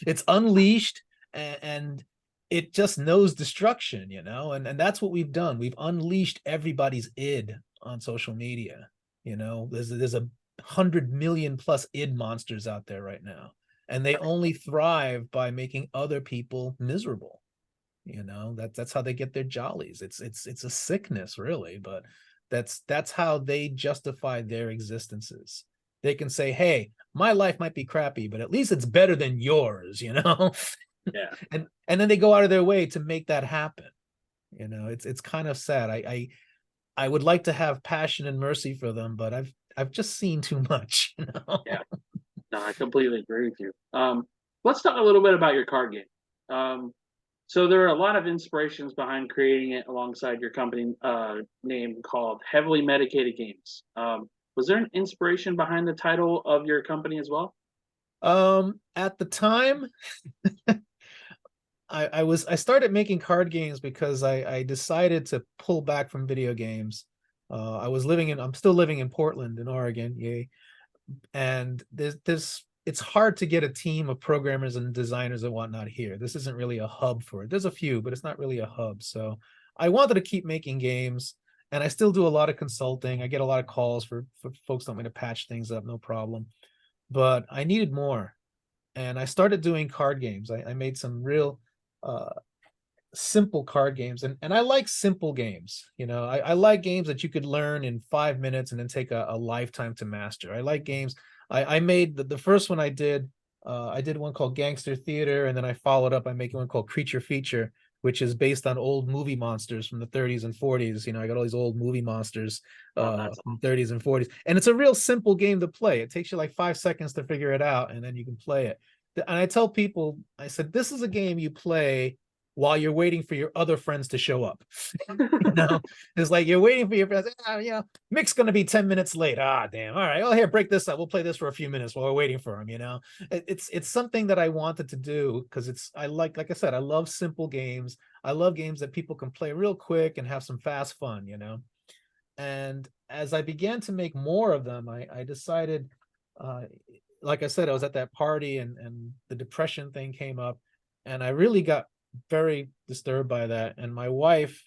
It's unleashed, and it just knows destruction, and that's what we've done. We've unleashed everybody's id on social media. There's 100 million plus id monsters out there right now, and they only thrive by making other people miserable. That's how they get their jollies. It's a sickness, really, but that's how they justify their existences. They can say, hey, my life might be crappy, but at least it's better than yours. Yeah. And then they go out of their way to make that happen. It's kind of sad. I would like to have passion and mercy for them, but I've just seen too much. Yeah. No, I completely agree with you. Let's talk a little bit about your card game. So there are a lot of inspirations behind creating it alongside your company name called Heavily Medicated Games. Was there an inspiration behind the title of your company as well? At the time, I started making card games because I decided to pull back from video games. I'm still living in Portland in Oregon, yay. And it's hard to get a team of programmers and designers and whatnot here. This isn't really a hub for it. There's a few, but it's not really a hub. So I wanted to keep making games, and I still do a lot of consulting. I get a lot of calls for folks that want me to patch things up, no problem. But I needed more, and I started doing card games. I made some real simple card games, and I like simple games. I like games that you could learn in 5 minutes and then take a lifetime to master. I like games. I made the first one I did one called Gangster Theater, and then I followed up by making one called Creature Feature, which is based on old movie monsters from the 30s and 40s. I got all these old movie monsters from 30s and 40s, and it's a real simple game to play. It takes you like 5 seconds to figure it out, and then you can play it. And I tell people, I said, this is a game you play while you're waiting for your other friends to show up. It's like you're waiting for your friends. Mick's going to be 10 minutes late. Damn. All right. Oh, here, break this up. We'll play this for a few minutes while we're waiting for him. It's something that I wanted to do because like I said, I love simple games. I love games that people can play real quick and have some fast fun. And as I began to make more of them, I decided, like I said, I was at that party and the depression thing came up, and I really got very disturbed by that. And my wife,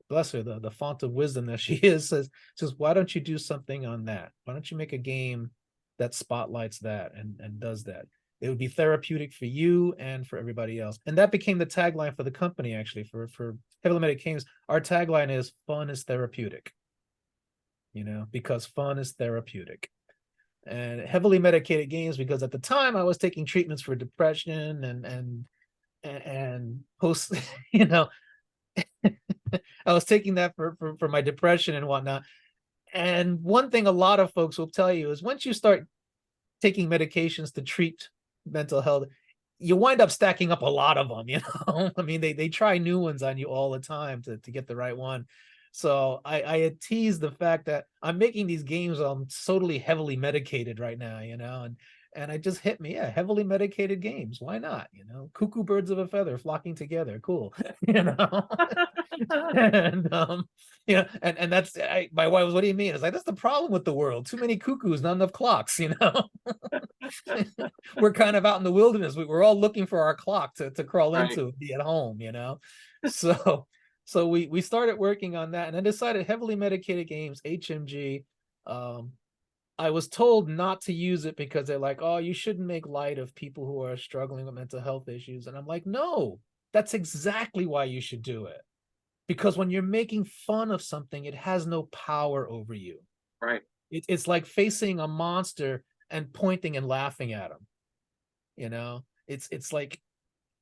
bless her, the font of wisdom that she is, says, why don't you do something on that? Why don't you make a game that spotlights that and does that? It would be therapeutic for you and for everybody else. And that became the tagline for the company, actually, for Heavily Medicated Games. Our tagline is fun is therapeutic, because fun is therapeutic. And Heavily Medicated Games because at the time I was taking treatments for depression and post, I was taking that for my depression and whatnot. And one thing a lot of folks will tell you is once you start taking medications to treat mental health, you wind up stacking up a lot of them. I mean, they try new ones on you all the time to get the right one. So I had teased the fact that I'm making these games totally heavily medicated right now, and it just hit me. Yeah, heavily medicated games. Why not? Cuckoo birds of a feather flocking together. Cool. And and that's my wife was, what do you mean? It's like, that's the problem with the world. Too many cuckoos, not enough clocks, We're kind of out in the wilderness. We're all looking for our clock to crawl into and be at home, So we started working on that, and I decided Heavily Medicated Games, HMG. I was told not to use it because they're like, oh, you shouldn't make light of people who are struggling with mental health issues. And I'm like, no, that's exactly why you should do it. Because when you're making fun of something, it has no power over you. Right. It's like facing a monster and pointing and laughing at him. It's like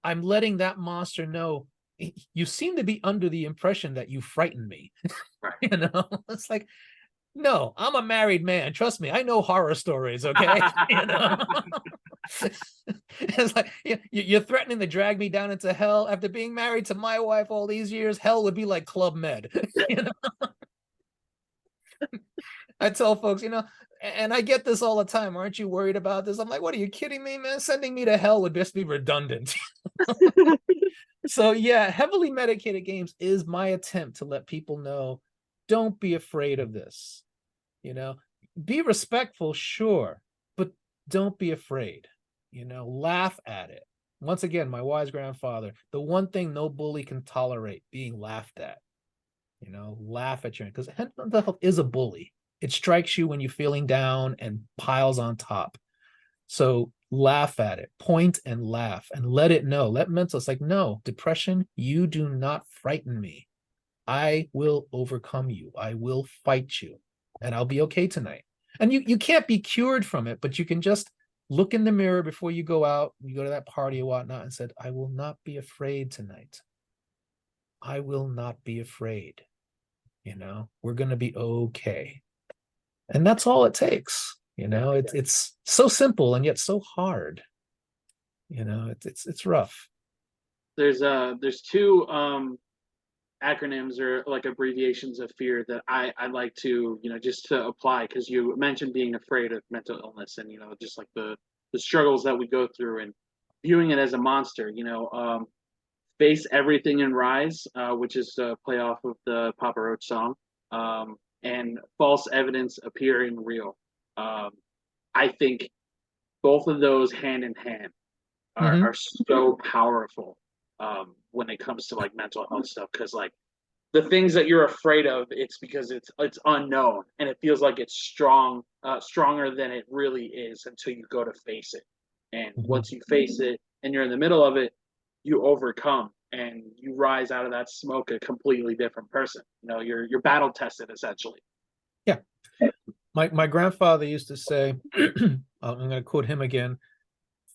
I'm letting that monster know, you seem to be under the impression that you frighten me. Right. It's like, no, I'm a married man. Trust me, I know horror stories, okay? It's like, you're threatening to drag me down into hell after being married to my wife all these years. Hell would be like Club Med. I tell folks, and I get this all the time. Aren't you worried about this? I'm like, what, are you kidding me, man? Sending me to hell would just be redundant. So yeah, Heavily Medicated Games is my attempt to let people know, don't be afraid of this. Be respectful, sure, but don't be afraid. Laugh at it. Once again, my wise grandfather, the one thing no bully can tolerate, being laughed at. laugh at you, because mental health is a bully. It strikes you when you're feeling down and piles on top. So laugh at it, point and laugh, and let it know. Let mental, it's like, no, depression, you do not frighten me. I will overcome you. I will fight you, and I'll be okay tonight. And you can't be cured from it, but you can just look in the mirror before you go out, you go to that party or whatnot, and said, I will not be afraid tonight. I will not be afraid. We're going to be okay. And that's all it takes. It's so simple and yet so hard. It's rough. There's two acronyms or like abbreviations of fear that I like to, just to apply, because you mentioned being afraid of mental illness, and just like the struggles that we go through, and viewing it as a monster. Face everything and rise, which is a play off of the Papa Roach song, and false evidence appearing real. I think both of those hand in hand are so powerful, when it comes to like mental health stuff, because like the things that you're afraid of, it's because it's unknown, and it feels like it's stronger than it really is until you go to face it. And once you face it and you're in the middle of it, you overcome and you rise out of that smoke a completely different person. You're battle tested, essentially. Yeah. My grandfather used to say, I'm going to quote him again: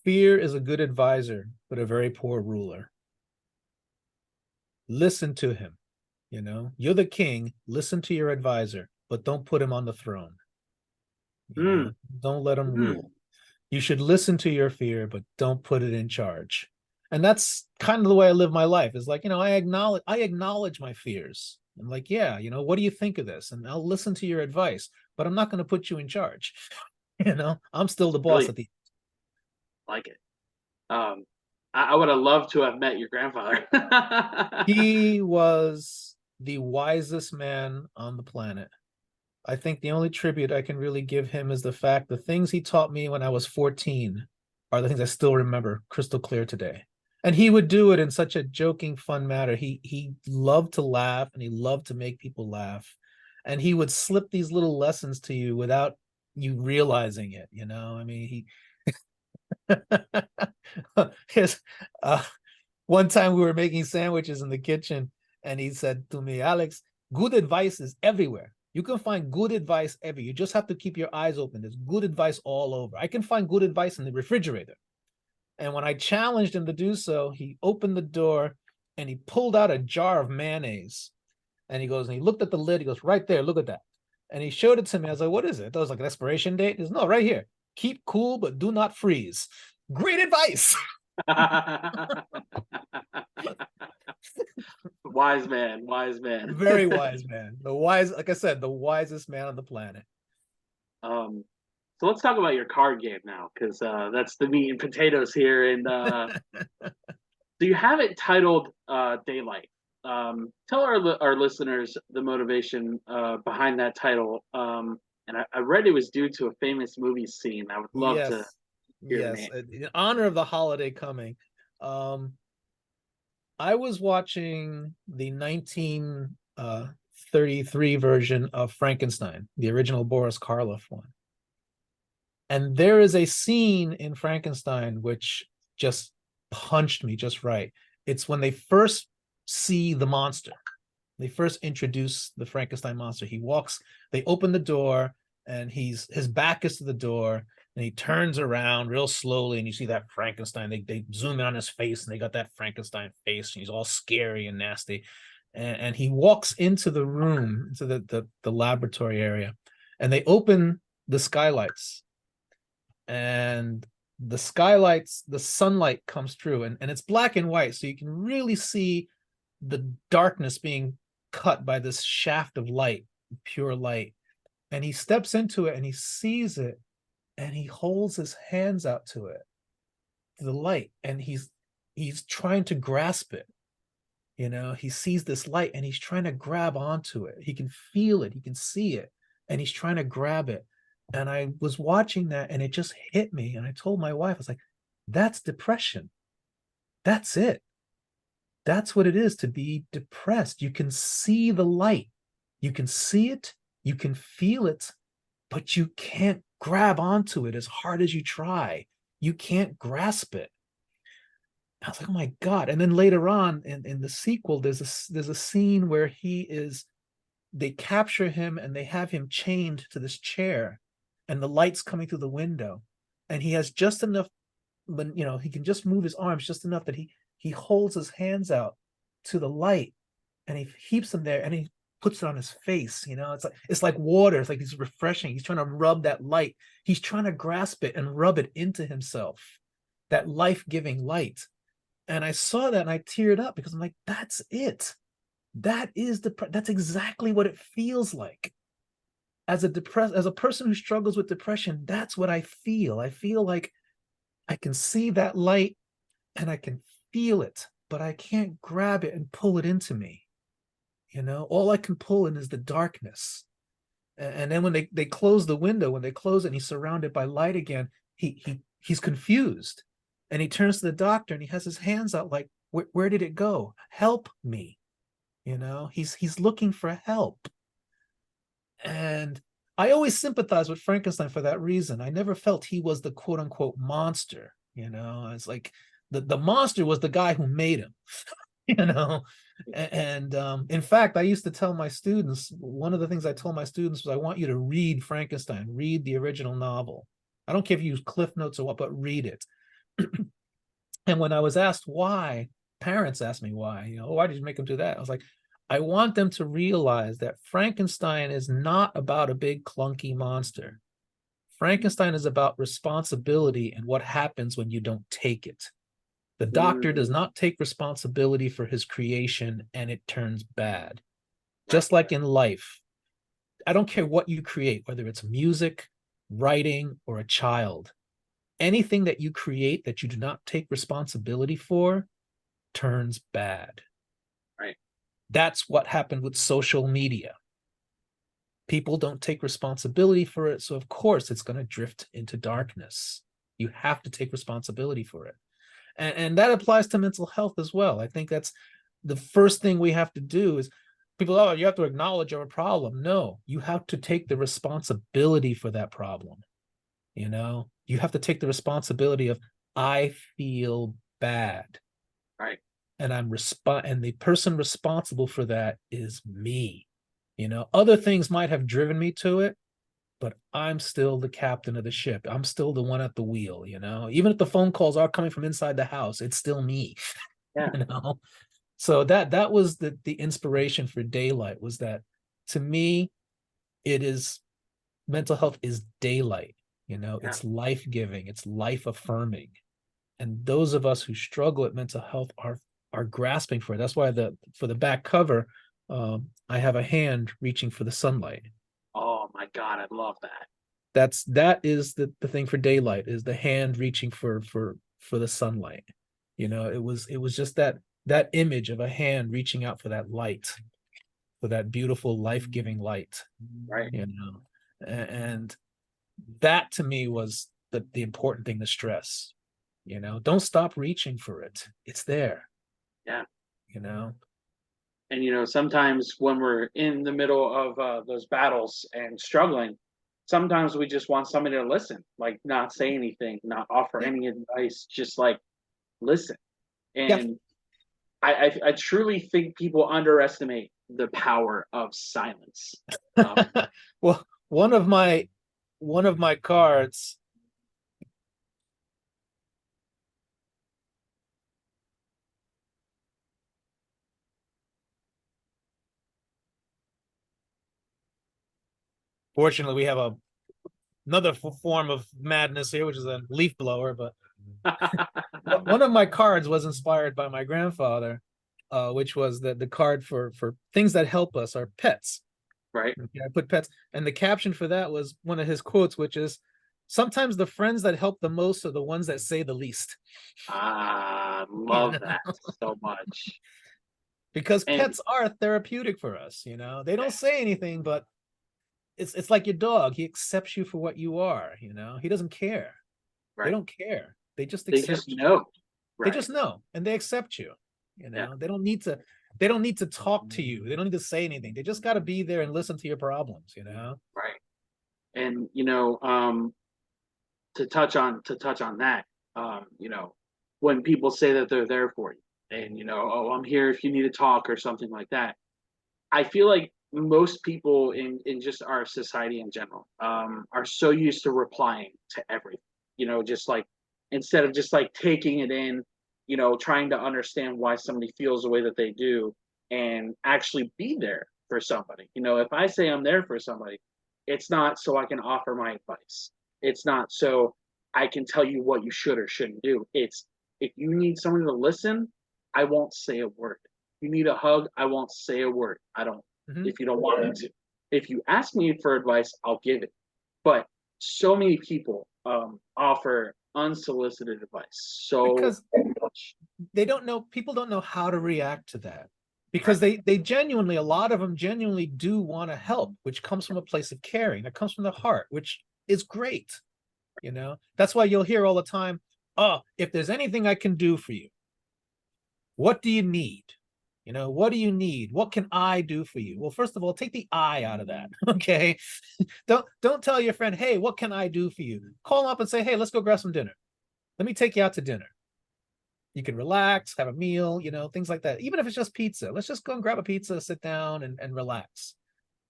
fear is a good advisor, but a very poor ruler. Listen to him. You're the king. Listen to your advisor, but don't put him on the throne. Don't let him rule. You should listen to your fear, but don't put it in charge. And that's kind of the way I live my life. Is like, I acknowledge my fears. I'm like, yeah, what do you think of this? And I'll listen to your advice, but I'm not going to put you in charge. I'm still the boss at the end. Like it. I would have loved to have met your grandfather. He was the wisest man on the planet. I think the only tribute I can really give him is the fact the things he taught me when I was 14 are the things I still remember crystal clear today. And he would do it in such a joking, fun manner. He loved to laugh, and he loved to make people laugh. And he would slip these little lessons to you without you realizing it. I mean, he his one time we were making sandwiches in the kitchen, and he said to me, Alex, good advice is everywhere. You can find good advice everywhere. You just have to keep your eyes open. There's good advice all over. I can find good advice in the refrigerator. And when I challenged him to do so, he opened the door and he pulled out a jar of mayonnaise. And he goes, and he looked at the lid. He goes, right there, look at that. And he showed it to me. I was like, what is it? That was like an expiration date. He goes, no, right here. Keep cool, but do not freeze. Great advice. Wise man. Very wise man. Like I said, the wisest man on the planet. So let's talk about your card game now, because that's the meat and potatoes here. And so you have it titled Daylight. Tell our listeners the motivation behind that title. And I read it was due to a famous movie scene. I would love to hear the name. In honor of the holiday coming. I was watching the 1933 version of Frankenstein, the original Boris Karloff one. And there is a scene in Frankenstein which just punched me just right. It's when they first see the monster. They first introduce the Frankenstein monster. They open the door, and his back is to the door, and he turns around real slowly, and you see that Frankenstein. They zoom in on his face, and they got that Frankenstein face, and he's all scary and nasty. And he walks into the room, into the laboratory area, and they open the skylights. And the sunlight comes through, and it's black and white, so you can really see the darkness being cut by this shaft of light, pure light. And he steps into it, and he sees it, and he holds his hands out to it, to the light, and he's trying to grasp it. He sees this light, and he's trying to grab onto it. He can feel it, he can see it, and he's trying to grab it. And I was watching that, and it just hit me. And I told my wife, I was like, that's depression. That's it. That's what it is to be depressed. You can see the light, you can see it, you can feel it, but you can't grab onto it as hard as you try. You can't grasp it. I was like, oh my God. And then later on in the sequel, there's a scene where they capture him and they have him chained to this chair and the light's coming through the window. And he has just enough, when he can just move his arms just enough that he holds his hands out to the light and he keeps them there and he puts it on his face. It's like water. It's like he's refreshing. He's trying to rub that light. He's trying to grasp it and rub it into himself, that life-giving light. And I saw that and I teared up because I'm like, that's it. That's exactly what it feels like. As a person who struggles with depression, that's what I feel. I feel like I can see that light and I can feel it, but I can't grab it and pull it into me. All I can pull in is the darkness. And then when they close the window, when they close it and he's surrounded by light again, he's confused. And he turns to the doctor and he has his hands out like, where did it go? Help me. He's looking for help. And I always sympathize with Frankenstein for that reason. I never felt he was the quote unquote monster. It's like the monster was the guy who made him. And in fact, I used to tell my students, one of the things I told my students was, I want you to read Frankenstein, read the original novel. I don't care if you use Cliff Notes or what, but read it. And when I was asked why, parents asked me why, why did you make them do that? I was like, I want them to realize that Frankenstein is not about a big clunky monster. Frankenstein is about responsibility and what happens when you don't take it. The doctor does not take responsibility for his creation and it turns bad. Just like in life, I don't care what you create, whether it's music, writing, or a child. Anything that you create that you do not take responsibility for turns bad. Right. That's what happened with social media. People don't take responsibility for it, so of course it's going to drift into darkness. You have to take responsibility for it. And that applies to mental health as well. I think that's the first thing we have to do is people, you have to acknowledge your problem. No, you have to take the responsibility for that problem. You have to take the responsibility of, I feel bad. Right. And and the person responsible for that is me. Other things might have driven me to it, but I'm still the captain of the ship. I'm still the one at the wheel, even if the phone calls are coming from inside the house, it's still me. Yeah. So that was the inspiration for Daylight, was that, to me, mental health is daylight. It's life-giving, it's life-affirming. And those of us who struggle with mental health are grasping for it. That's why for the back cover, I have a hand reaching for the sunlight. Oh my God, I love that. That is the thing for Daylight, is the hand reaching for the sunlight. It was just that image of a hand reaching out for that light, for that beautiful life-giving light. Right. And that to me was the important thing to stress. Don't stop reaching for it. It's there. Yeah. And sometimes when we're in the middle of those battles and struggling, sometimes we just want somebody to listen, like not say anything, not offer any advice, just like listen. And I truly think people underestimate the power of silence. Well, one of my cards. Fortunately, we have another form of madness here, which is a leaf blower. But one of my cards was inspired by my grandfather, which was the card for things that help us are pets. Right. I put pets, and the caption for that was one of his quotes, which is, sometimes the friends that help the most are the ones that say the least. Love that so much. Because pets are therapeutic for us. They don't say anything, but it's like your dog. He accepts you for what you are. He doesn't care. Right. They don't care. They just accept know. Right. They just know, and they accept you. You Yeah. know, they don't need to talk to you. They don't need to say anything. They just got to be there and listen to your problems, you know? Right. And to touch on that, when people say that they're there for you, and oh, I'm here if you need to talk or something like that. I feel like most people in just our society in general are so used to replying to everything. Just like instead of just like taking it in, trying to understand why somebody feels the way that they do, and actually be there for somebody. If I say I'm there for somebody, it's not so I can offer my advice. It's not so I can tell you what you should or shouldn't do. It's if you need someone to listen, I won't say a word. You need a hug, I won't say a word. I don't, Mhm. if you don't want me to. If you ask me for advice, I'll give it. But so many people offer unsolicited advice. So Because much. people don't know how to react to that. Because Right. they genuinely, a lot of them genuinely do want to help, which comes from a place of caring. That comes from the heart, which is great. That's why you'll hear all the time, oh, if there's anything I can do for you, what do you need? What do you need? What can I do for you? Well, first of all, take the I out of that. Okay. Don't tell your friend, hey, what can I do for you? Call them up and say, hey, let's go grab some dinner. Let me take you out to dinner. You can relax, have a meal, things like that. Even if it's just pizza, let's just go and grab a pizza, sit down and relax.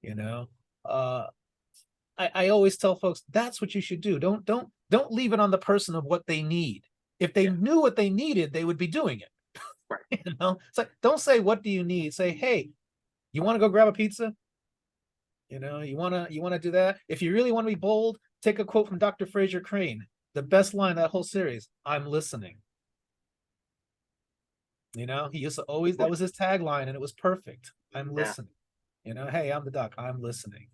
You know, uh, I always tell folks that's what you should do. Don't leave it on the person of what they need. If they Yeah. knew what they needed, they would be doing it. Right. It's like, don't say what do you need. Say, hey, you want to go grab a pizza? You wanna do that. If you really want to be bold, take a quote from Dr. Fraser Crane. The best line of that whole series: "I'm listening." He used to always, that was his tagline, and it was perfect. I'm Yeah. listening. Hey, I'm the doc. I'm listening.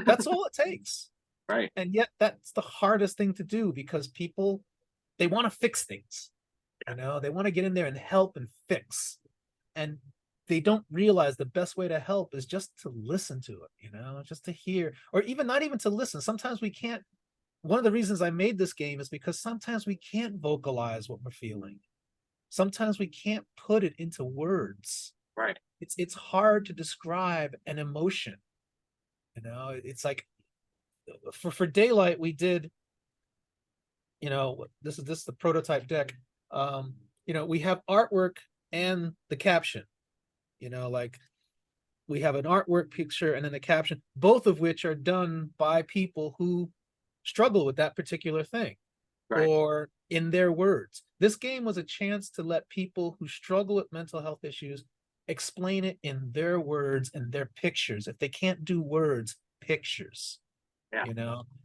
That's all it takes. Right. And yet, that's the hardest thing to do because people, they want to fix things. They want to get in there and help and fix. And they don't realize the best way to help is just to listen to it, just to hear, or even not even to listen. Sometimes we can't. One of the reasons I made this game is because sometimes we can't vocalize what we're feeling. Sometimes we can't put it into words. Right. It's hard to describe an emotion. It's like for Daylight, we did, this is the prototype deck. We have artwork and the caption, like we have an artwork picture and then a caption, both of which are done by people who struggle with that particular thing, Right. or in their words. This game was a chance to let people who struggle with mental health issues explain it in their words and their pictures. If they can't do words, pictures. Yeah.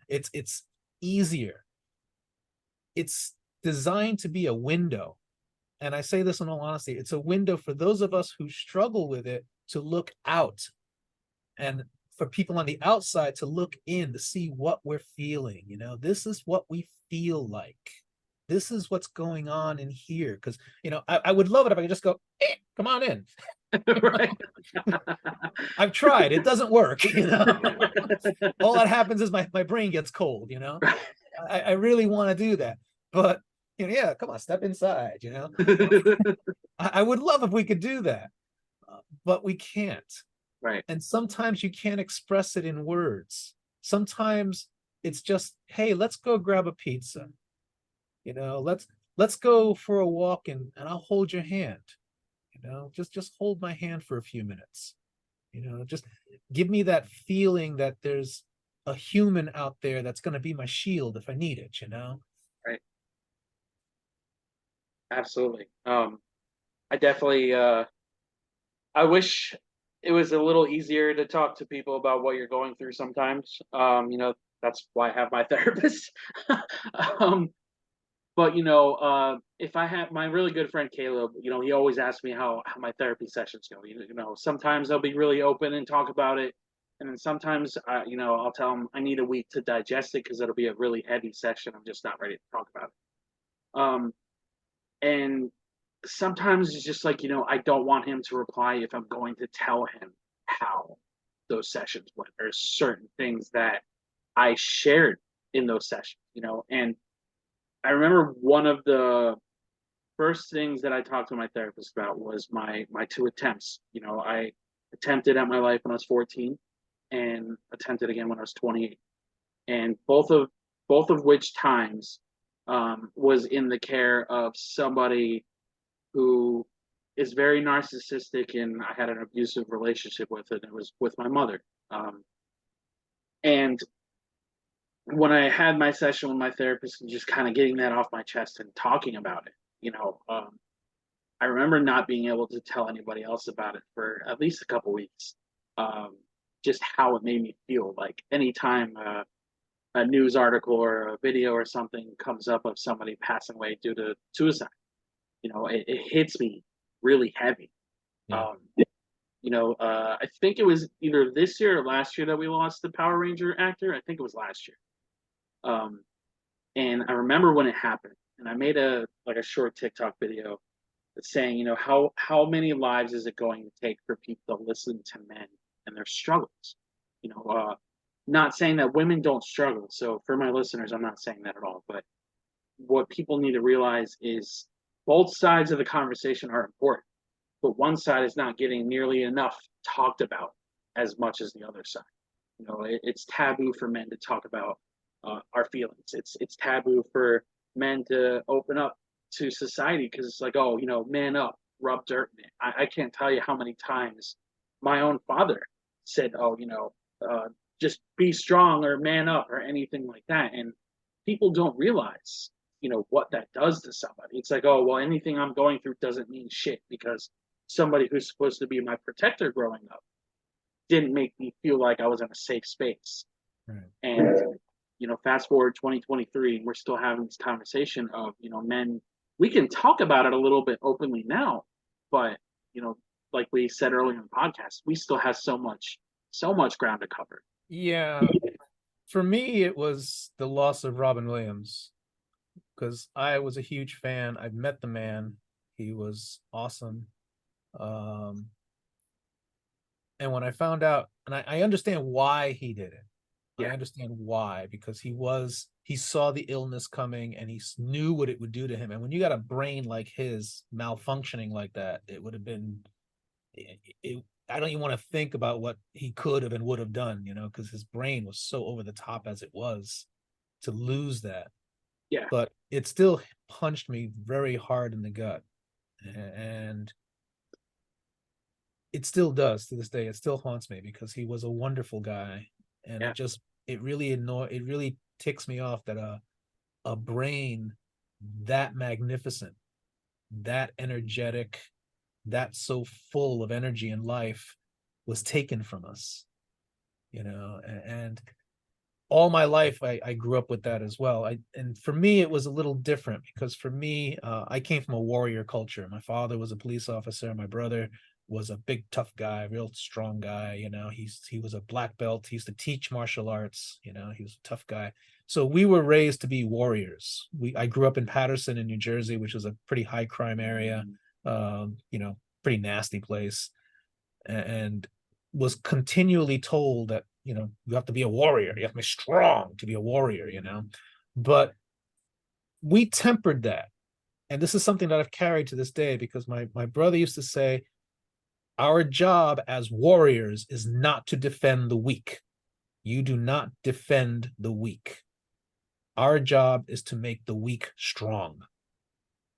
It's easier. It's designed to be a window. And I say this in all honesty, it's a window for those of us who struggle with it to look out, and for people on the outside to look in to see what we're feeling. This is what we feel like. This is what's going on in here. Because, I would love it if I could just go, come on in. Right. I've tried. It doesn't work. All that happens is my brain gets cold. I really want to do that. But, yeah, come on, step inside. I would love if we could do that. But we can't. Right. And sometimes you can't express it in words. Sometimes it's just, hey, let's go grab a pizza. Let's go for a walk and I'll hold your hand. Just hold my hand for a few minutes. Just give me that feeling that there's a human out there that's going to be my shield if I need it. Right. Absolutely. I definitely I wish it was a little easier to talk to people about what you're going through sometimes. That's why I have my therapist. um, but if I have my really good friend Caleb, he always asks me how my therapy sessions go. Sometimes they'll be really open and talk about it, and then sometimes I'll tell him I need a week to digest it because it'll be a really heavy session. I'm just not ready to talk about it. And sometimes it's just like I don't want him to reply if I'm going to tell him how those sessions went. There's certain things that I shared in those sessions, and I remember one of the first things that I talked to my therapist about was my two attempts. I attempted at my life when I was 14 and attempted again when I was 28. And both of which times was in the care of somebody who is very narcissistic, and I had an abusive relationship with it. It was with my mother. And when I had my session with my therapist and just kind of getting that off my chest and talking about it, I remember not being able to tell anybody else about it for at least a couple weeks. Just how it made me feel. Like anytime a news article or a video or something comes up of somebody passing away due to suicide, it hits me really heavy. Yeah. I think it was either this year or last year that we lost the Power Ranger actor. I think it was last year. And I remember when it happened, and I made a short TikTok video saying, how many lives is it going to take for people to listen to men and their struggles? Not saying that women don't struggle. So for my listeners, I'm not saying that at all. But what people need to realize is both sides of the conversation are important, but one side is not getting nearly enough talked about as much as the other side. It's taboo for men to talk about our feelings. It's taboo for men to open up to society because it's like, oh, man up, rub dirt in it. I can't tell you how many times my own father said, oh, just be strong or man up or anything like that. And people don't realize, what that does to somebody. It's like, oh, well, anything I'm going through doesn't mean shit because somebody who's supposed to be my protector growing up didn't make me feel like I was in a safe space. Right. And, fast forward 2023, and we're still having this conversation of, men, we can talk about it a little bit openly now, but, like we said earlier in the podcast, we still have so much ground to cover. Yeah. For me, it was the loss of Robin Williams because I was a huge fan. I've met the man. He was awesome. And when I found out, and I understand why he did it. Yeah. I understand why, because he saw the illness coming and he knew what it would do to him. And when you got a brain like his malfunctioning like that, it would have been, I don't even want to think about what he could have and would have done, because his brain was so over the top as it was to lose that. Yeah. But it still punched me very hard in the gut. And it still does to this day. It still haunts me because he was a wonderful guy. And Yeah. it really ticks me off that a brain that magnificent, that energetic, that so full of energy and life was taken from us, and all my life I grew up with that as well. And for me it was a little different because for me I came from a warrior culture. My father was a police officer. My brother was a big tough guy, real strong guy. He was a black belt. He used to teach martial arts. He was a tough guy. So we were raised to be warriors. I grew up in Paterson in New Jersey, which is a pretty high crime area, pretty nasty place, and was continually told that you have to be a warrior, you have to be strong to be a warrior. But we tempered that, and this is something that I've carried to this day because my brother used to say, our job as warriors is not to defend the weak. You do not defend the weak. Our job is to make the weak strong.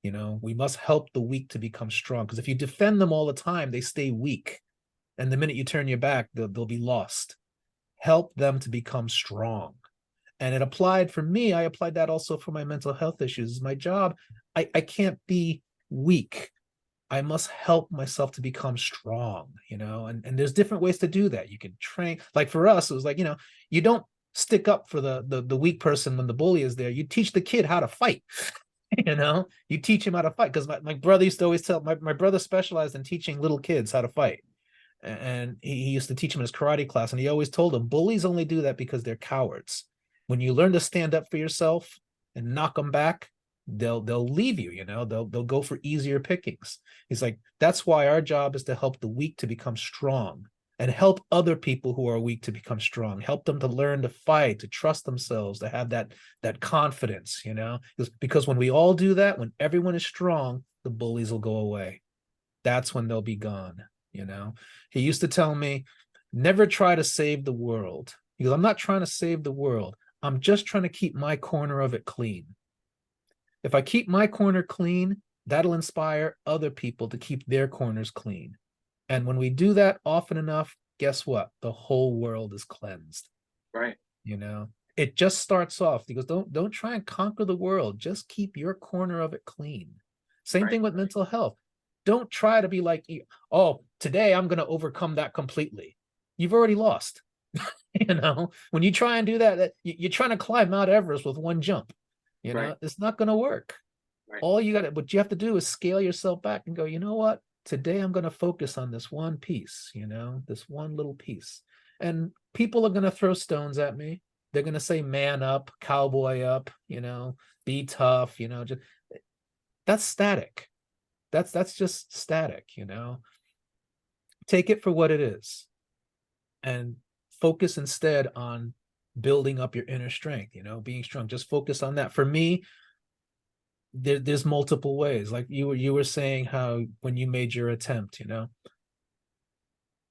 We must help the weak to become strong, because if you defend them all the time, they stay weak. And the minute you turn your back, they'll be lost. Help them to become strong. And it applied for me. I applied that also for my mental health issues. My job, I can't be weak. I must help myself to become strong, and there's different ways to do that. You can train, like for us, it was like, you don't stick up for the weak person when the bully is there. You teach the kid how to fight. You teach him how to fight. Because my brother used to always tell, my brother specialized in teaching little kids how to fight. And he used to teach him in his karate class. And he always told them, bullies only do that because they're cowards. When you learn to stand up for yourself and knock them back, they'll leave you. They'll go for easier pickings. He's like, that's why our job is to help the weak to become strong. and help other people who are weak to become strong. Help them to learn to fight, to trust themselves, to have that confidence, because when we all do that, when everyone is strong, the bullies will go away. That's when they'll be gone. He used to tell me, never try to save the world. Because I'm not trying to save the world. I'm just trying to keep my corner of it clean. If I keep my corner clean, that'll inspire other people to keep their corners clean. And when we do that often enough, guess what? The whole world is cleansed. Right. It just starts off. He goes, don't try and conquer the world. Just keep your corner of it clean. Same thing with mental health. Don't try to be like, oh, today I'm going to overcome that completely. You've already lost. When you try and do that, you're trying to climb Mount Everest with one jump. It's not going to work. Right. What you have to do is scale yourself back and go, you know what? Today I'm going to focus on this one piece, this one little piece. And people are going to throw stones at me. They're going to say, man up, cowboy up, be tough, that's static. That's just static, Take it for what it is and focus instead on building up your inner strength, being strong. Just focus on that. For me, there's multiple ways. Like you were saying how when you made your attempt,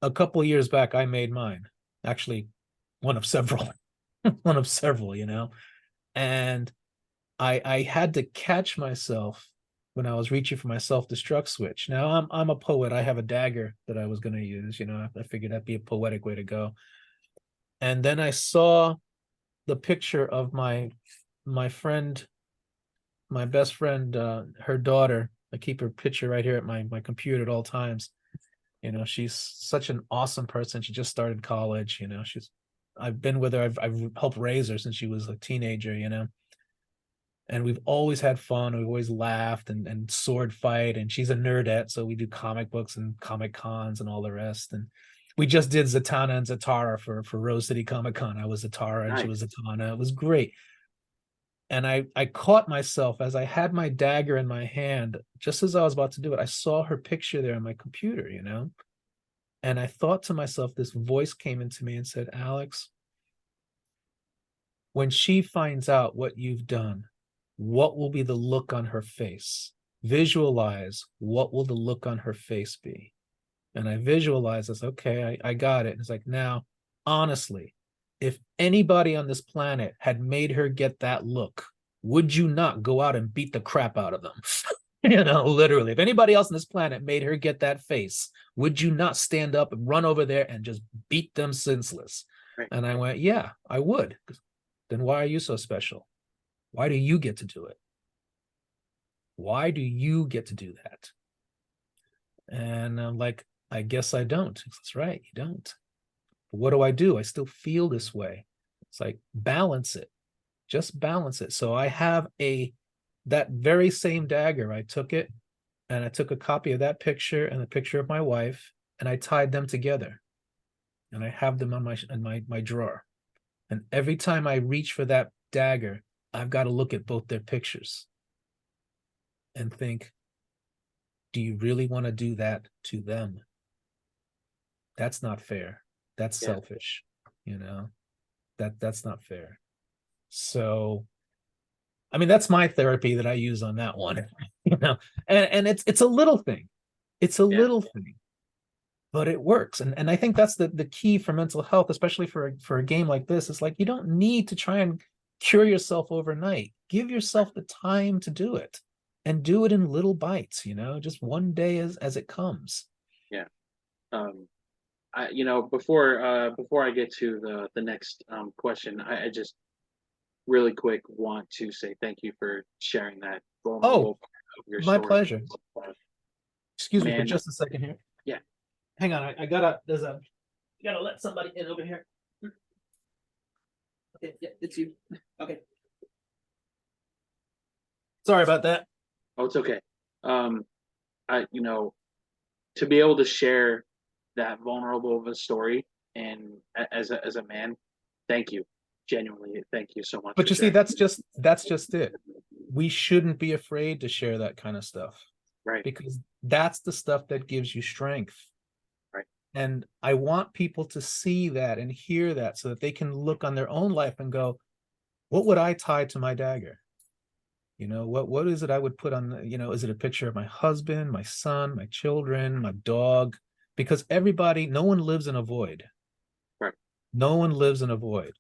a couple of years back, I made mine. Actually, one of several, and I had to catch myself when I was reaching for my self-destruct switch. Now I'm a poet. I have a dagger that I was going to use, I figured that'd be a poetic way to go. And then I saw the picture of my friend, my best friend, her daughter. I keep her picture right here at my computer at all times. She's such an awesome person. She just started college. I've been with her. I've helped raise her since she was a teenager. And we've always had fun. We've always laughed and sword fight. And she's a nerdette, so we do comic books and comic cons and all the rest. And we just did Zatanna and Zatara for Rose City Comic Con. I was Zatara and She was Zatanna. It was great. And I caught myself as I had my dagger in my hand, just as I was about to do it. I saw her picture there on my computer, and I thought to myself, this voice came into me and said, Alex, when she finds out what you've done, what will be the look on her face? Visualize what will the look on her face be? And I visualized this, okay, I got it. It's like, now, honestly, if anybody on this planet had made her get that look, would you not go out and beat the crap out of them? Literally, if anybody else on this planet made her get that face, would you not stand up and run over there and just beat them senseless? Right. And I went, yeah, I would. Then why are you so special? Why do you get to do it? Why do you get to do that? And I'm like, I guess I don't. That's right, you don't. But what do? I still feel this way. It's like, balance it. Just balance it. So I have that very same dagger. I took it and I took a copy of that picture and the picture of my wife, and I tied them together. And I have them on my drawer. And every time I reach for that dagger, I've got to look at both their pictures and think, do you really want to do that to them? That's not fair. That's selfish, that's not fair. So, I mean, that's my therapy that I use on that one, and it's a little thing. It's a little thing, but it works. And I think that's the key for mental health, especially for a game like this. It's like, you don't need to try and cure yourself overnight. Give yourself the time to do it, and do it in little bites, just one day as it comes. Yeah. Before I get to the next question, I just really quick want to say thank you for sharing that vulnerable part of your story. My pleasure. Excuse me for just a second here. Yeah. Hang on, I gotta let somebody in over here. Okay, yeah, it's you. Okay. Sorry about that. Oh, it's okay. To be able to share that vulnerable of a story, and as a man, thank you, genuinely, thank you so much. But you see, that's just it. We shouldn't be afraid to share that kind of stuff, right? Because that's the stuff that gives you strength, right? And I want people to see that and hear that so that they can look on their own life and go, what would I tie to my dagger? What is it I would put on is it a picture of my husband, my son, my children, my dog? Because no one lives in a void. Right. No one lives in a void.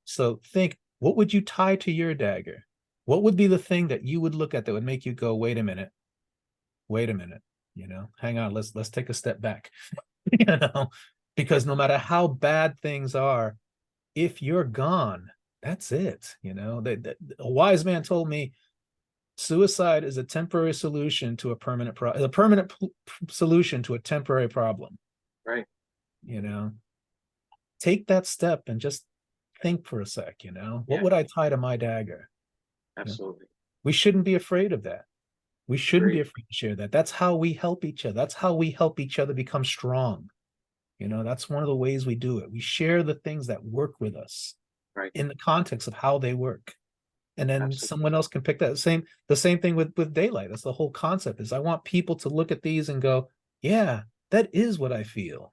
So think, what would you tie to your dagger? What would be the thing that you would look at that would make you go, wait a minute, hang on, let's take a step back. Because no matter how bad things are, if you're gone, that's it. A wise man told me suicide is a temporary solution to a permanent solution to a temporary problem. Right. Take that step and just think for a sec. What would I tie to my dagger? Absolutely. We shouldn't be afraid of that. We shouldn't be Great. afraid to share that. That's how we help each other. That's how we help each other become strong. That's one of the ways we do it. We share the things that work with us, Right. in the context of how they work. And then Absolutely. someone else can pick that. The same thing with daylight. That's the whole concept. Is I want people to look at these and go, yeah, that is what I feel.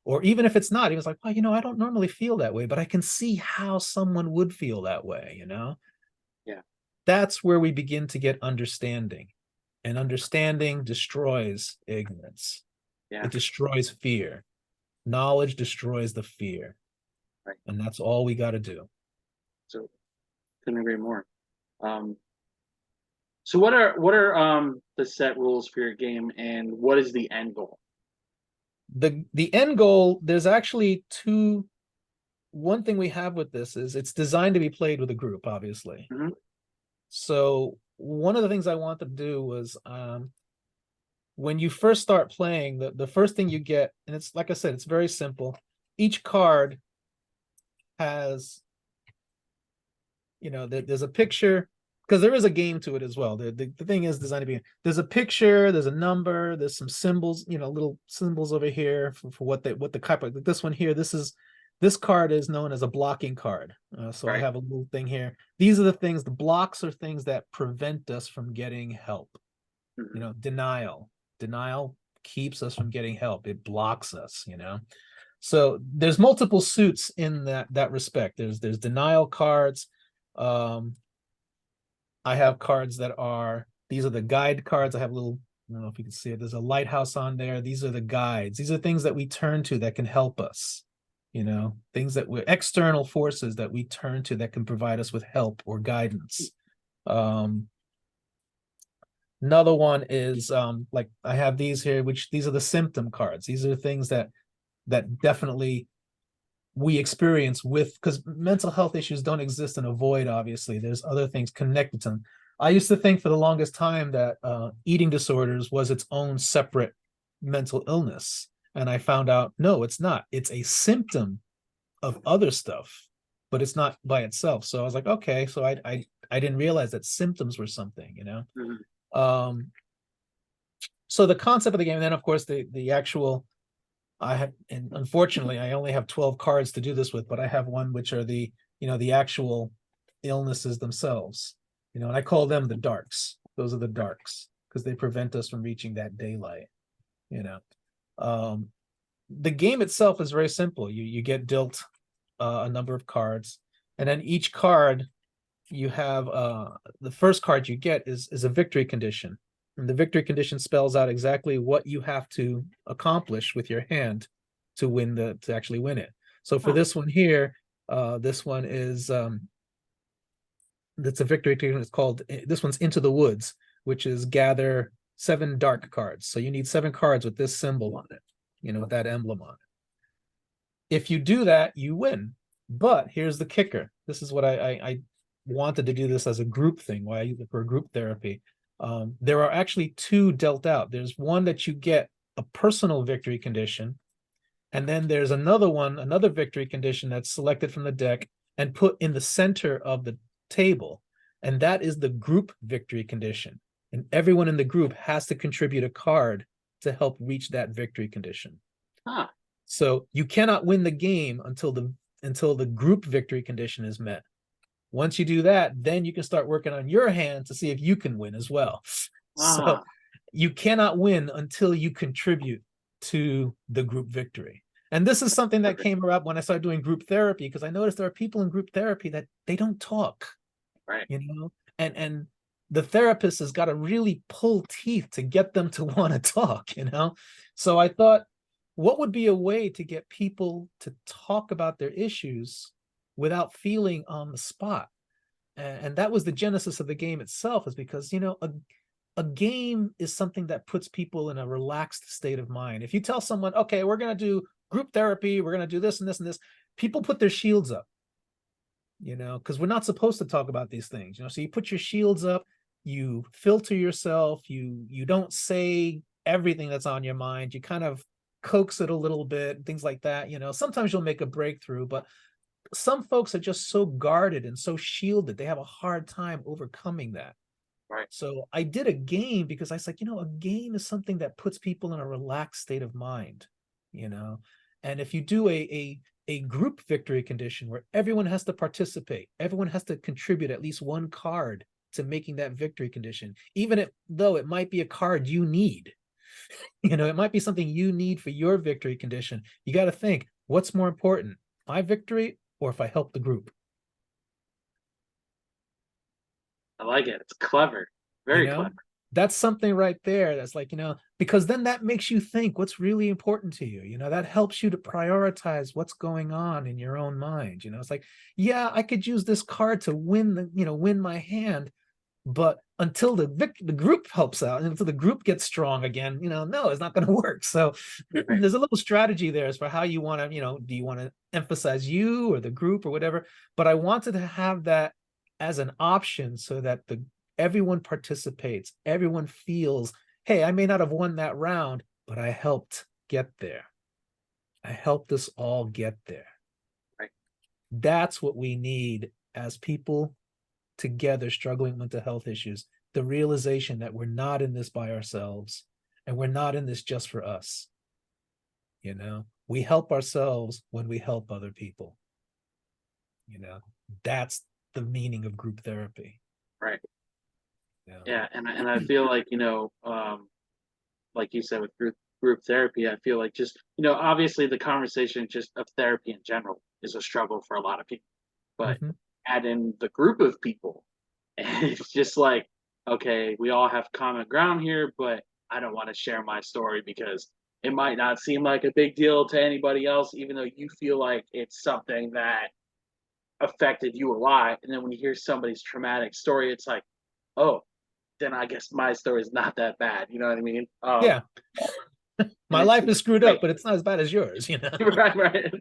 Or even if it's not, he was like, well, I don't normally feel that way, but I can see how someone would feel that way. Yeah. That's where we begin to get understanding, and understanding destroys ignorance. Yeah. It destroys fear. Knowledge destroys the fear. Right. And that's all we got to do. So couldn't agree more. So what are the set rules for your game, and what is the end goal? The end goal, there's actually one thing we have with this is it's designed to be played with a group, obviously. Mm-hmm. So one of the things I wanted to do was when you first start playing, the first thing you get, and it's like I said, it's very simple. Each card has, there's a picture, because there is a game to it as well. The thing is designed to be, there's a picture, there's a number, there's some symbols, little symbols over here for what the type of, this one here, this card is known as a blocking card. So Right. I have a little thing here. These are the things, the blocks are things that prevent us from getting help. Mm-hmm. Denial keeps us from getting help. It blocks us, So there's multiple suits in that respect. There's denial cards. I have cards that these are the guide cards. I have a little, I don't know if you can see it. There's a lighthouse on there. These are the guides. These are things that we turn to that can help us. Things that we're external forces that we turn to that can provide us with help or guidance. Another one is like I have these here, which these are the symptom cards. These are things that definitely we experience with, because mental health issues don't exist in a void. Obviously, there's other things connected to them. I used to think for the longest time that eating disorders was its own separate mental illness, and I found out no, it's not. It's a symptom of other stuff, but it's not by itself. So I was like, okay, so I didn't realize that symptoms were something. Mm-hmm. So the concept of the game, and then of course the actual, and unfortunately I only have 12 cards to do this with, but I have one which are the actual illnesses themselves, and I call them the darks. Those are the darks because they prevent us from reaching that daylight. The game itself is very simple. You get dealt a number of cards, and then each card you have the first card you get is a victory condition, and the victory condition spells out exactly what you have to accomplish with your hand to actually win it. So for this one here, this one is that's a victory condition. It's called, this one's Into the Woods, which is gather 7 dark cards. So you need 7 cards with this symbol on it, with that emblem on it. If you do that, you win. But here's the kicker. This is what I wanted to do this as a group thing, why I use it for group therapy. There are actually 2 dealt out. There's one that you get a personal victory condition, and then there's another victory condition that's selected from the deck and put in the center of the table, and that is the group victory condition. And everyone in the group has to contribute a card to help reach that victory condition. So you cannot win the game until the group victory condition is met. Once you do that, then you can start working on your hand to see if you can win as well. So you cannot win until you contribute to the group victory. And this is something that Perfect. came up when I started doing group therapy, because I noticed there are people in group therapy that they don't talk, Right. and the therapist has got to really pull teeth to get them to want to talk. So I thought, what would be a way to get people to talk about their issues without feeling on the spot? And that was the genesis of the game itself, is because a game is something that puts people in a relaxed state of mind. If you tell someone, okay, we're going to do group therapy, we're going to do this and this and this, people put their shields up, because we're not supposed to talk about these things. So you put your shields up, you filter yourself, you don't say everything that's on your mind, you kind of coax it a little bit, things like that. Sometimes you'll make a breakthrough, but some folks are just so guarded and so shielded, they have a hard time overcoming that. Right. So I did a game because I was like, a game is something that puts people in a relaxed state of mind, and if you do a group victory condition where everyone has to participate, everyone has to contribute at least one card to making that victory condition, even though it might be a card you need, it might be something you need for your victory condition. You got to think, what's more important, my victory or if I help the group? I like it. It's clever. Very clever. That's something right there that's like, because then that makes you think what's really important to you. That helps you to prioritize what's going on in your own mind. It's like, yeah, I could use this card to win my hand, but until the group helps out and until the group gets strong again, no, it's not going to work. So there's a little strategy there as for how you want to, do you want to emphasize you or the group or whatever? But I wanted to have that as an option so that everyone participates, everyone feels, hey, I may not have won that round, but I helped get there. I helped us all get there. Right. That's what we need as people together struggling with mental health issues, the realization that we're not in this by ourselves and we're not in this just for us. We help ourselves when we help other people. That's the meaning of group therapy. Right. Yeah, and I feel like like you said with group therapy, I feel like just obviously the conversation just of therapy in general is a struggle for a lot of people, but add in the group of people, and it's just like, okay, we all have common ground here, but I don't want to share my story because it might not seem like a big deal to anybody else, even though you feel like it's something that affected you a lot. And then when you hear somebody's traumatic story, it's like, oh, then I guess my story is not that bad. You know what I mean? Yeah. My life is screwed up, but it's not as bad as yours, Right, right.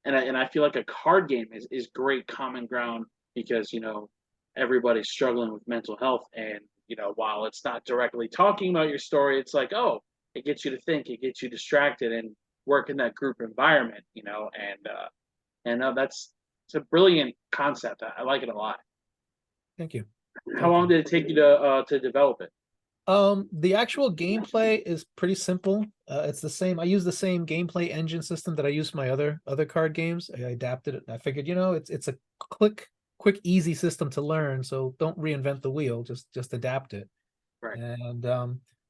And I feel like a card game is great common ground because everybody's struggling with mental health, and while it's not directly talking about your story, it's like, oh, it gets you to think, it gets you distracted, and work in that group environment, and it's a brilliant concept. I like it a lot. Thank you. How long did it take you to develop it? The actual gameplay is pretty simple. It's the same. I use the same gameplay engine system that I use for my other card games. I adapted it. I figured, it's a quick, easy system to learn. So don't reinvent the wheel. Just adapt it. Right. And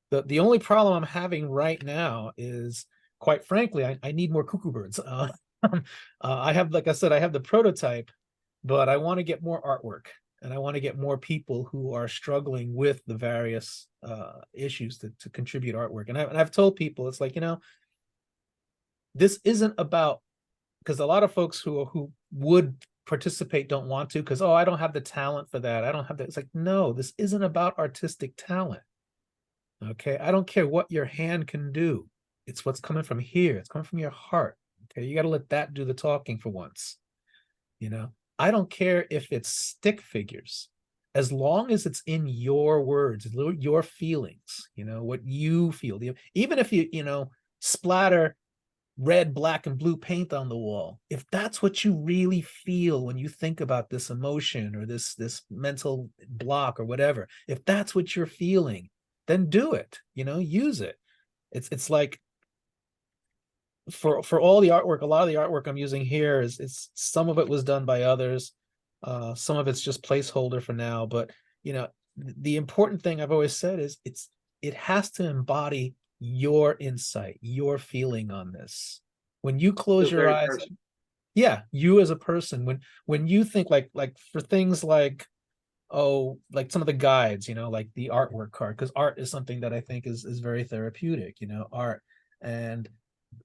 the only problem I'm having right now is, quite frankly, I need more cuckoo birds. I have, like I said, I have the prototype, but I want to get more artwork. And I want to get more people who are struggling with the various issues to contribute artwork. And I've told people, it's like, this isn't about, because a lot of folks who would participate don't want to, because, oh, I don't have the talent for that. I don't have that. It's like, no, this isn't about artistic talent. Okay. I don't care what your hand can do. It's what's coming from here. It's coming from your heart. Okay. You got to let that do the talking for once. I don't care if it's stick figures, as long as it's in your words, your feelings, what you feel. Even if you splatter red, black, and blue paint on the wall, if that's what you really feel when you think about this emotion or this mental block or whatever, if that's what you're feeling, then do it, use it. It's like, for all the artwork, a lot of the artwork I'm using here is some of it was done by others. Some of it's just placeholder for now, but the important thing I've always said is it has to embody your insight, your feeling on this. When you close The your very eyes, person. yeah, you as a person, when you think like for things like, oh, like some of the guides, like the artwork card, because art is something that I think is very therapeutic, art. And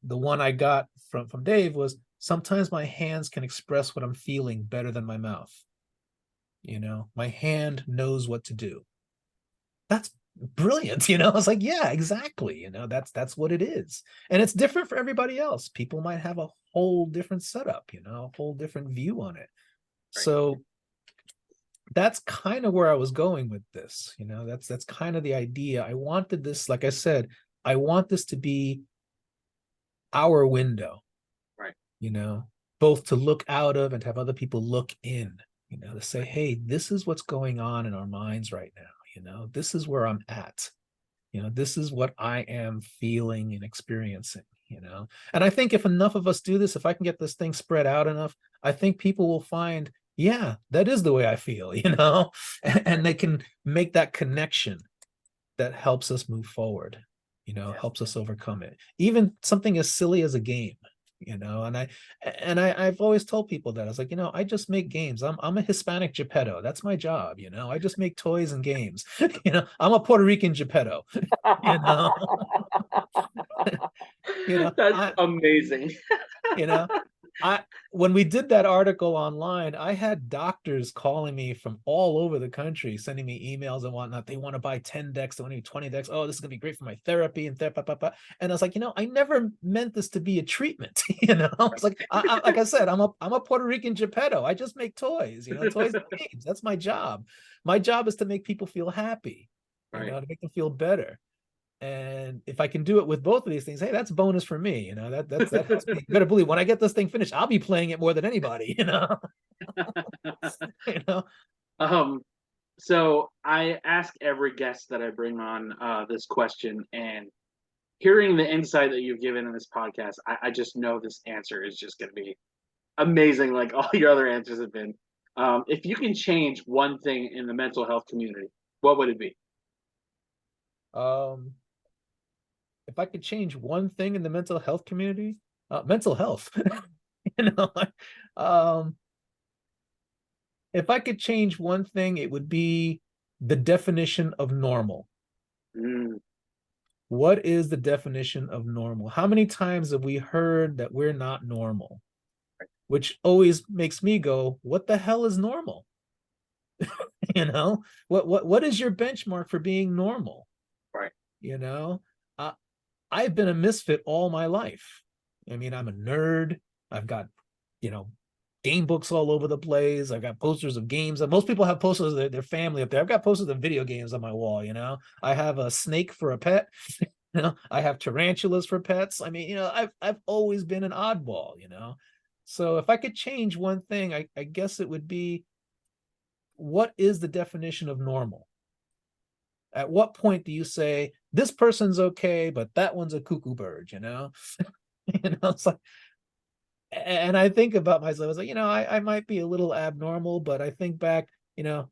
the one I got from Dave was, sometimes my hands can express what I'm feeling better than my mouth. My hand knows what to do. That's brilliant. I was like, yeah, exactly. That's what it is. And it's different for everybody else. People might have a whole different setup, a whole different view on it. Right. So that's kind of where I was going with this. That's kind of the idea. I wanted this, like I said, I want this to be our window, Right. you know, both to look out of and to have other people look in, to say, hey, this is what's going on in our minds right now. This is where I'm at. This is what I am feeling and experiencing. And I think if enough of us do this, if I can get this thing spread out enough, I think people will find, yeah, that is the way I feel, and they can make that connection that helps us move forward, helps us overcome it. Even something as silly as a game, and I've always told people that. I was like, I just make games. I'm a Hispanic Geppetto. That's my job, I just make toys and games. I'm a Puerto Rican Geppetto, you know, That's I amazing. you know I when we did that article online, I had doctors calling me from all over the country, sending me emails and whatnot. They want to buy 10 decks, they want to do 20 decks. Oh, this is gonna be great for my therapy and and I was like, I never meant this to be a treatment. It's like, like I said, I'm a Puerto Rican Geppetto. I just make toys, toys and games. That's my job. My job is to make people feel happy, Right. to make them feel better. And if I can do it with both of these things, hey, that's bonus for me. That helps me. You better believe when I get this thing finished, I'll be playing it more than anybody. you know. um, so I ask every guest that I bring on this question, and hearing the insight that you've given in this podcast, I just know this answer is just going to be amazing, like all your other answers have been. If you can change one thing in the mental health community, what would it be? Um, if I could change one thing in the mental health community, mental health. you know, um, if I could change one thing, it would be the definition of normal. Mm, What is the definition of normal? How many times have we heard that we're not normal? Which always makes me go, what the hell is normal? What is your benchmark for being normal? right, You know, uh, I've been a misfit all my life. I mean, I'm a nerd. I've got, you know, game books all over the place. I've got posters of games. Most people have posters of their family up there. I've got posters of video games on my wall. I have a snake for a pet. I have tarantulas for pets. I mean, I've always been an oddball. So if I could change one thing, I guess it would be, what is the definition of normal? At what point do you say this person's okay, but that one's a cuckoo bird? It's like, and I think about myself, I was like, I might be a little abnormal, but I think back,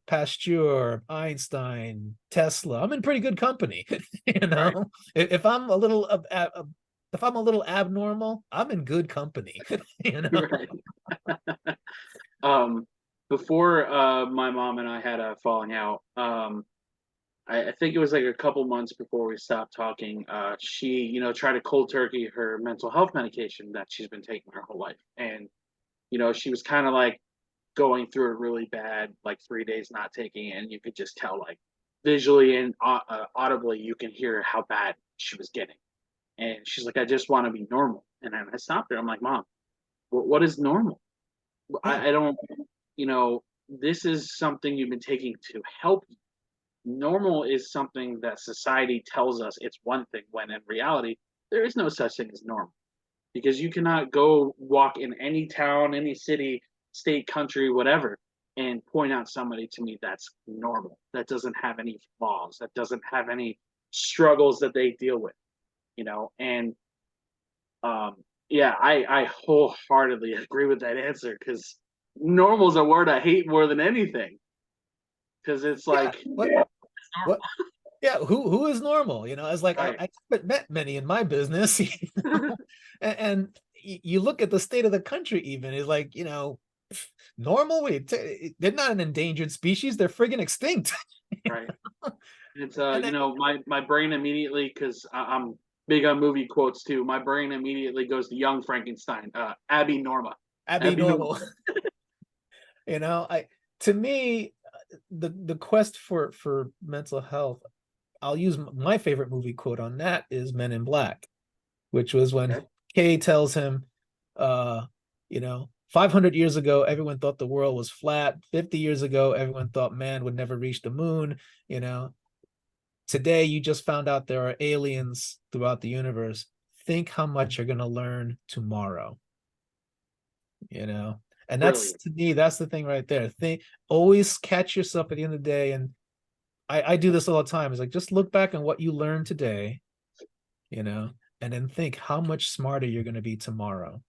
Pasteur, Einstein, Tesla. I'm in pretty good company. you right. know, if I'm a little if I'm a little abnormal, I'm in good company. you know. Right. Um, before my mom and I had a falling out, I think it was like a couple months before we stopped talking. She, tried to cold turkey her mental health medication that she's been taking her whole life, and she was kind of like going through it really bad, like 3 days not taking it, and you could just tell, like visually and audibly, you can hear how bad she was getting. And she's like, I just want to be normal. And then I stopped her. I'm like, Mom, what is normal? Yeah. I don't, this is something you've been taking to help you. Normal is something that society tells us it's one thing, when in reality, there is no such thing as normal. Because you cannot go walk in any town, any city, state, country, whatever, and point out somebody to me that's normal, that doesn't have any flaws, that doesn't have any struggles that they deal with, and um, yeah, I wholeheartedly agree with that answer, because normal is a word I hate more than anything, because it's Yeah. like What it's what normal. Yeah, who is normal? It's like Right. I haven't met many in my business, and you look at the state of the country. Even is like, normal. They're not an endangered species. They're friggin' extinct. Right. It's And then my brain immediately, because I'm big on movie quotes too. My brain immediately goes to Young Frankenstein, Abby Norma, Abby Abby Norma. normal. I to me, the quest for mental health. I'll use my favorite movie quote on that is Men in Black, which was when Okay. Kay tells him, 500 years ago, everyone thought the world was flat. 50 years ago, everyone thought man would never reach the moon. You know, Today you just found out there are aliens throughout the universe. Think how much you're going to learn tomorrow, you know? And that's, Brilliant. to me, that's the thing right there. Always catch yourself at the end of the day. And I do this all the time. It's like, just look back on what you learned today, you know, and then think how much smarter you're going to be tomorrow.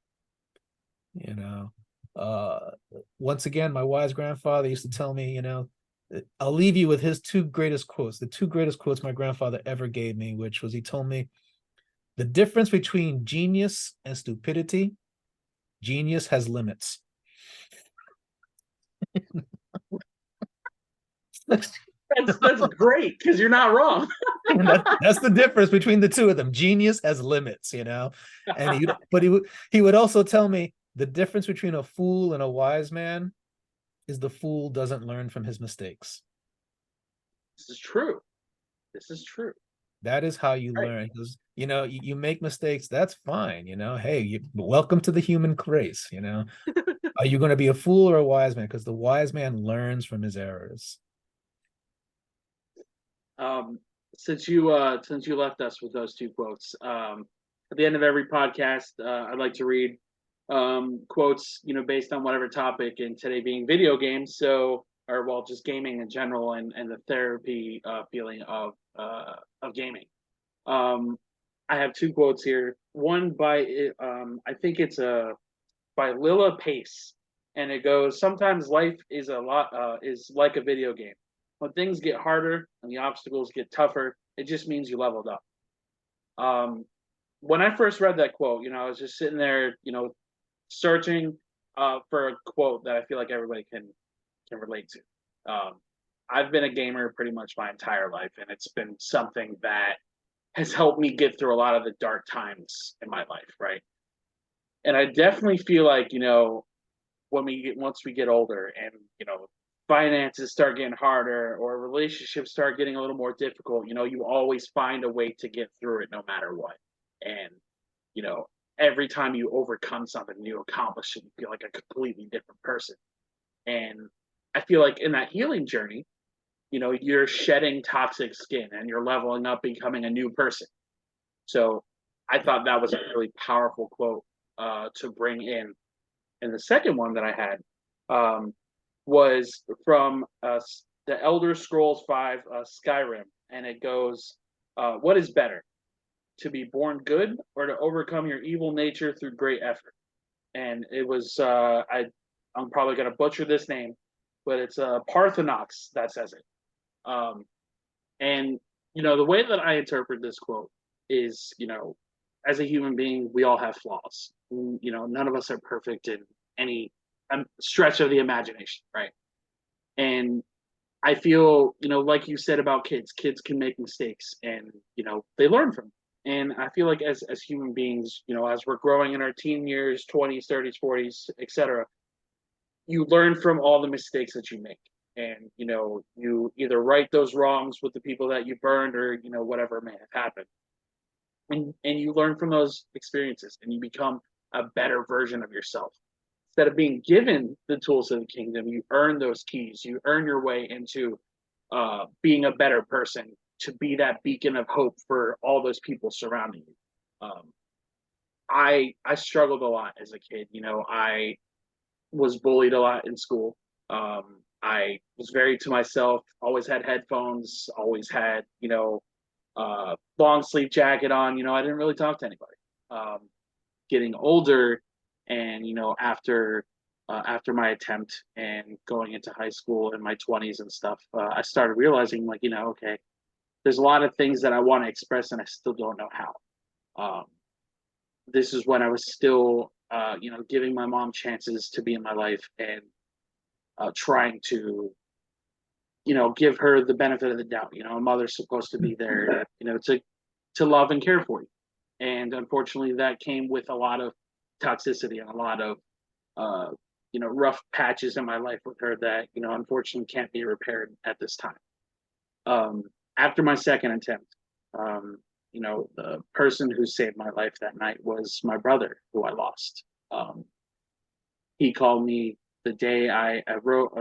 you know uh Once again, my wise grandfather used to tell me, I'll leave you with his the two greatest quotes my grandfather ever gave me, which was, he told me, the difference between genius and stupidity: genius has limits. That's great, because you're not wrong. And that's the difference between the two of them. Genius has limits, and he would also tell me the difference between a fool and a wise man is the fool doesn't learn from his mistakes. This is true. This is true. That is how you Right. learn. Because, you make mistakes, that's fine. Hey, welcome to the human race. Are you going to be a fool or a wise man? Because the wise man learns from his errors. Um, since you left us with those two quotes, at the end of every podcast, I'd like to read quotes, based on whatever topic, and today being video games. So, or well, just gaming in general, and the therapy feeling of gaming. Um, I have two quotes here. One by I think it's by Lilla Pace, and it goes: "Sometimes life is like a video game. When things get harder and the obstacles get tougher, it just means you leveled up." Um, when I first read that quote, I was just sitting there, searching for a quote that I feel like everybody can relate to. I've been a gamer pretty much my entire life, and it's been something that has helped me get through a lot of the dark times in my life, right? And I definitely feel like, once we get older, and finances start getting harder, or relationships start getting a little more difficult, you always find a way to get through it no matter what. And you know every time you overcome something, you accomplish it, you feel like a completely different person. And I feel like in that healing journey, you're shedding toxic skin and you're leveling up, becoming a new person. So I thought that was a really powerful quote to bring in. And the second one that I had um, was from the Elder Scrolls V, Skyrim, and it goes, "What is better, to be born good or to overcome your evil nature through great effort?" And it was I'm probably going to butcher this name, but it's Parthenox that says it. Um, and the way that I interpret this quote is, as a human being, we all have flaws. None of us are perfect in any stretch of the imagination, right? And I feel, like you said about kids can make mistakes, and they learn from them. And I feel like as human beings, as we're growing in our teen years, 20s, 30s, 40s, etc., you learn from all the mistakes that you make. And you either right those wrongs with the people that you burned, or whatever may have happened. And you learn from those experiences, and you become a better version of yourself. Instead of being given the tools of the kingdom, you earn those keys. You earn your way into being a better person, to be that beacon of hope for all those people surrounding you. I struggled a lot as a kid. I was bullied a lot in school. I was very to myself. Always had headphones. Always had long sleeve jacket on. I didn't really talk to anybody. Getting older, and after my attempt and going into high school in my 20s and stuff, I started realizing, like, okay, there's a lot of things that I want to express and I still don't know how. This is when I was still, giving my mom chances to be in my life and trying to, give her the benefit of the doubt. A mother's supposed to be there, to love and care for you. And unfortunately, that came with a lot of toxicity and a lot of, rough patches in my life with her that, unfortunately can't be repaired at this time. After my second attempt, the person who saved my life that night was my brother, who I lost. He called me the day I wrote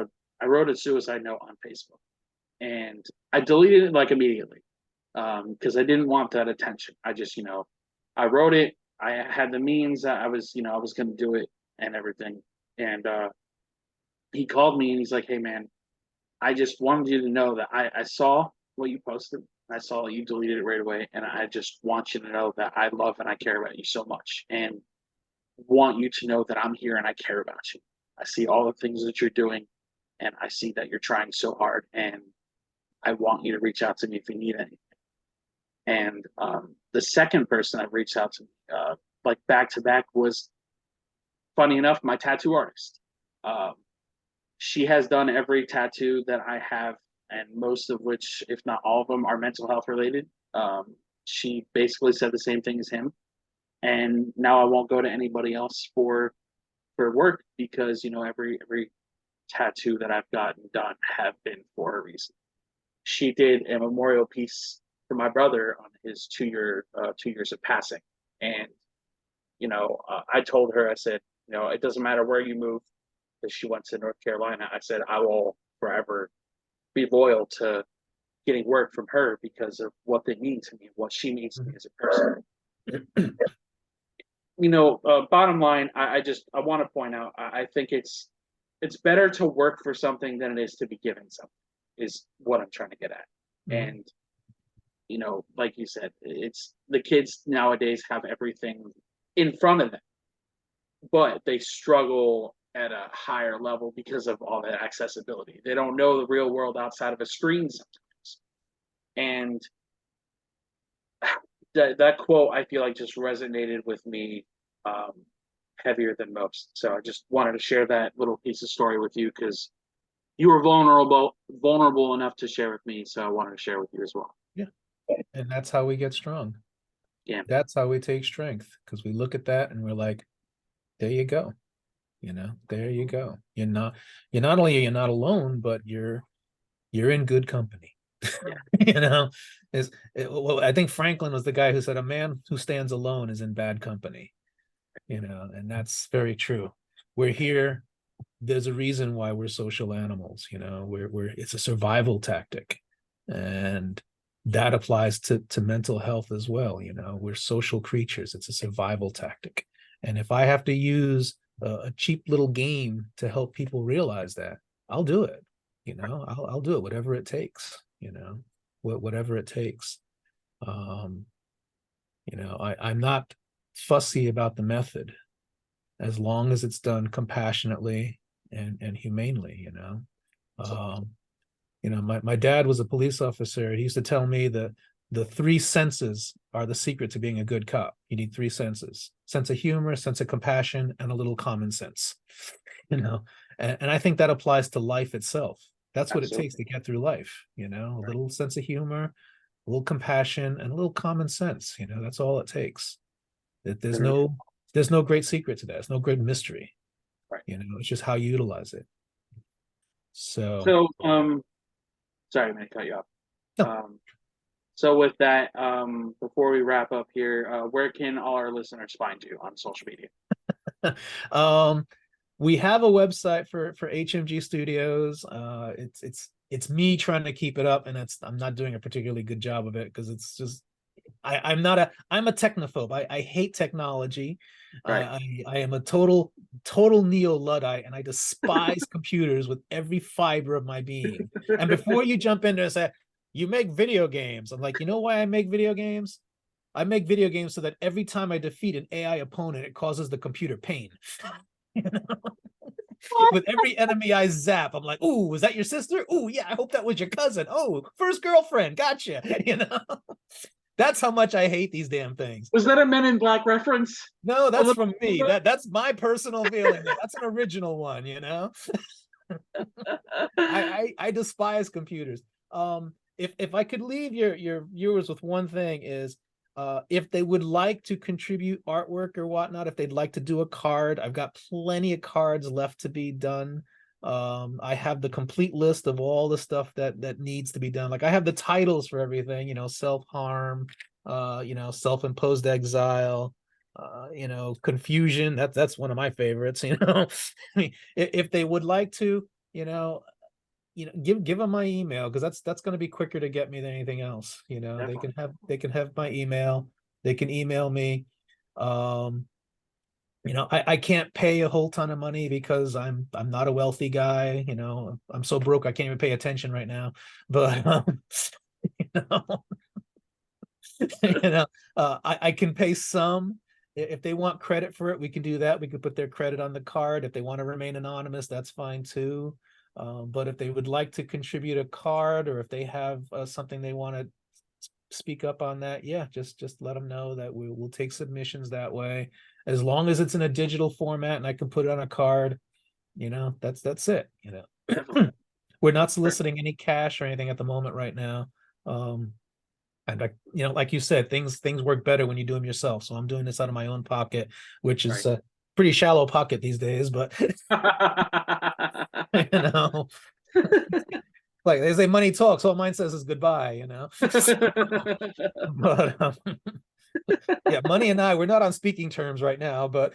a suicide note on Facebook, and I deleted it like immediately because I didn't want that attention. I just, I wrote it. I had the means. I was going to do it and everything. And he called me and he's like, "Hey, man, I just wanted you to know that I saw what you posted. I saw you deleted it right away, and I just want you to know that I love and I care about you so much, and want you to know that I'm here and I care about you. I see all the things that you're doing, and I see that you're trying so hard, and I want you to reach out to me if you need anything." And the second person that reached out to me, like back to back, was, funny enough, my tattoo artist. She has done every tattoo that I have, and most of which, if not all of them, are mental health related. She basically said the same thing as him, and now I won't go to anybody else for work because every tattoo that I've gotten done have been for a reason. She did a memorial piece for my brother on his 2 years of passing, and I told her, I said, it doesn't matter where you move, because she went to North Carolina. I said, I will forever be loyal to getting work from her because of what they mean to me, what she means to me as a person. Bottom line, I want to point out, I think it's better to work for something than it is to be given something, is what I'm trying to get at. And like you said, it's the kids nowadays have everything in front of them, but they struggle at a higher level because of all that accessibility. They don't know the real world outside of a screen sometimes. And that quote, I feel like, just resonated with me heavier than most. So I just wanted to share that little piece of story with you because you were vulnerable enough to share with me. So I wanted to share with you as well. Yeah. And that's how we get strong. Yeah. That's how we take strength, because we look at that and we're like, there you go. There you go. You're not only are you not alone, but you're in good company. Yeah. Well, I think Franklin was the guy who said a man who stands alone is in bad company. And that's very true. We're here. There's a reason why we're social animals. It's a survival tactic, and that applies to mental health as well. We're social creatures. It's a survival tactic. And if I have to use a cheap little game to help people realize that, I'll do it. I'll do it, whatever it takes. Whatever it takes. I'm not fussy about the method, as long as it's done compassionately and humanely. My dad was a police officer. He used to tell me that the three senses are the secret to being a good cop. You need three senses: sense of humor, sense of compassion, and a little common sense. And I think that applies to life itself. That's what Absolutely. It takes to get through life. A little sense of humor, a little compassion, and a little common sense. That's all it takes. There's no great secret to that. There's no great mystery. Right. It's just how you utilize it. So sorry, man, to cut you off. No. So with that, before we wrap up here, where can all our listeners find you on social media? We have a website for HMG Studios. It's me trying to keep it up, and I'm not doing a particularly good job of it because it's just I'm a technophobe. I hate technology. Right. I am a total neo-Luddite, and I despise computers with every fiber of my being. And before you jump in there and say, you make video games, I'm like, you know why I make video games? I make video games so that every time I defeat an AI opponent, it causes the computer pain. With every enemy I zap, I'm like, "Ooh, was that your sister? Ooh, yeah, I hope that was your cousin. Oh, first girlfriend, gotcha." That's how much I hate these damn things. Was that a Men in Black reference? No, On that's the- from me. That's my personal feeling. That's an original one, I despise computers. If I could leave your viewers with one thing is, if they would like to contribute artwork or whatnot, if they'd like to do a card, I've got plenty of cards left to be done. I have the complete list of all the stuff that needs to be done. Like I have the titles for everything, self-harm, self-imposed exile, confusion. That's one of my favorites. I mean, if they would like to, give them my email, because that's going to be quicker to get me than anything else. Definitely. They can have my email. They can email me. um I can't pay a whole ton of money because I'm not a wealthy guy. I'm so broke I can't even pay attention right now. But you know I can pay some. If they want credit for it, we can do that. We could put their credit on the card. If they want to remain anonymous, that's fine too. But if they would like to contribute a card, or if they have something they want to speak up on, that, yeah, just let them know that we'll take submissions that way, as long as it's in a digital format and I can put it on a card. That's it. Definitely. We're not soliciting any cash or anything at the moment right now. And like you said, things work better when you do them yourself. So I'm doing this out of my own pocket, which is Right. a pretty shallow pocket these days. But you know, like they say, money talks. All mine says is goodbye. But yeah, money and I, we're not on speaking terms right now. But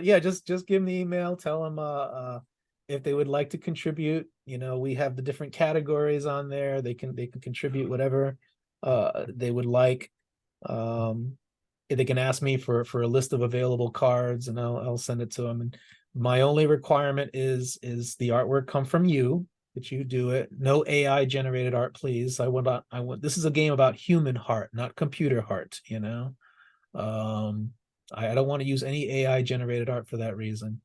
yeah, just give them the email. Tell them if they would like to contribute. We have the different categories on there. They can contribute whatever they would like. They can ask me for a list of available cards, and I'll send it to them. And my only requirement is the artwork come from you, that you do it. No AI generated art, please. This is a game about human heart, not computer heart. um I don't want to use any AI generated art for that reason.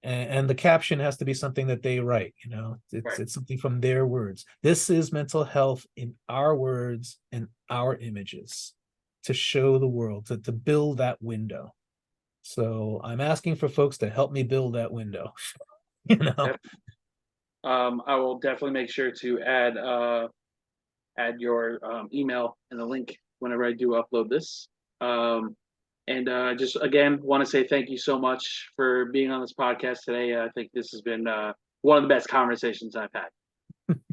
And the caption has to be something that they write. Right. It's something from their words. This is mental health in our words and our images, to show the world, to build that window. So I'm asking for folks to help me build that window. you know Yep. I will definitely make sure to add your email and the link whenever I do upload this. And just again, want to say thank you so much for being on this podcast today. I think this has been one of the best conversations I've had.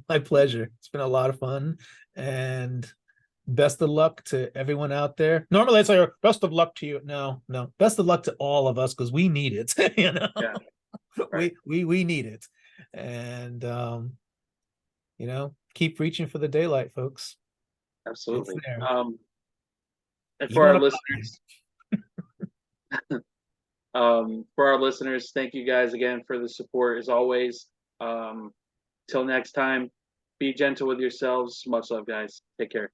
My pleasure. It's been a lot of fun, and best of luck to everyone out there. Normally I say best of luck to you. No, best of luck to all of us, because we need it. Yeah, right. We need it. And keep reaching for the daylight, folks. It's Absolutely. there. And Even on a for our listeners, thank you guys again for the support as always. Till next time, be gentle with yourselves. Much love, guys. Take care.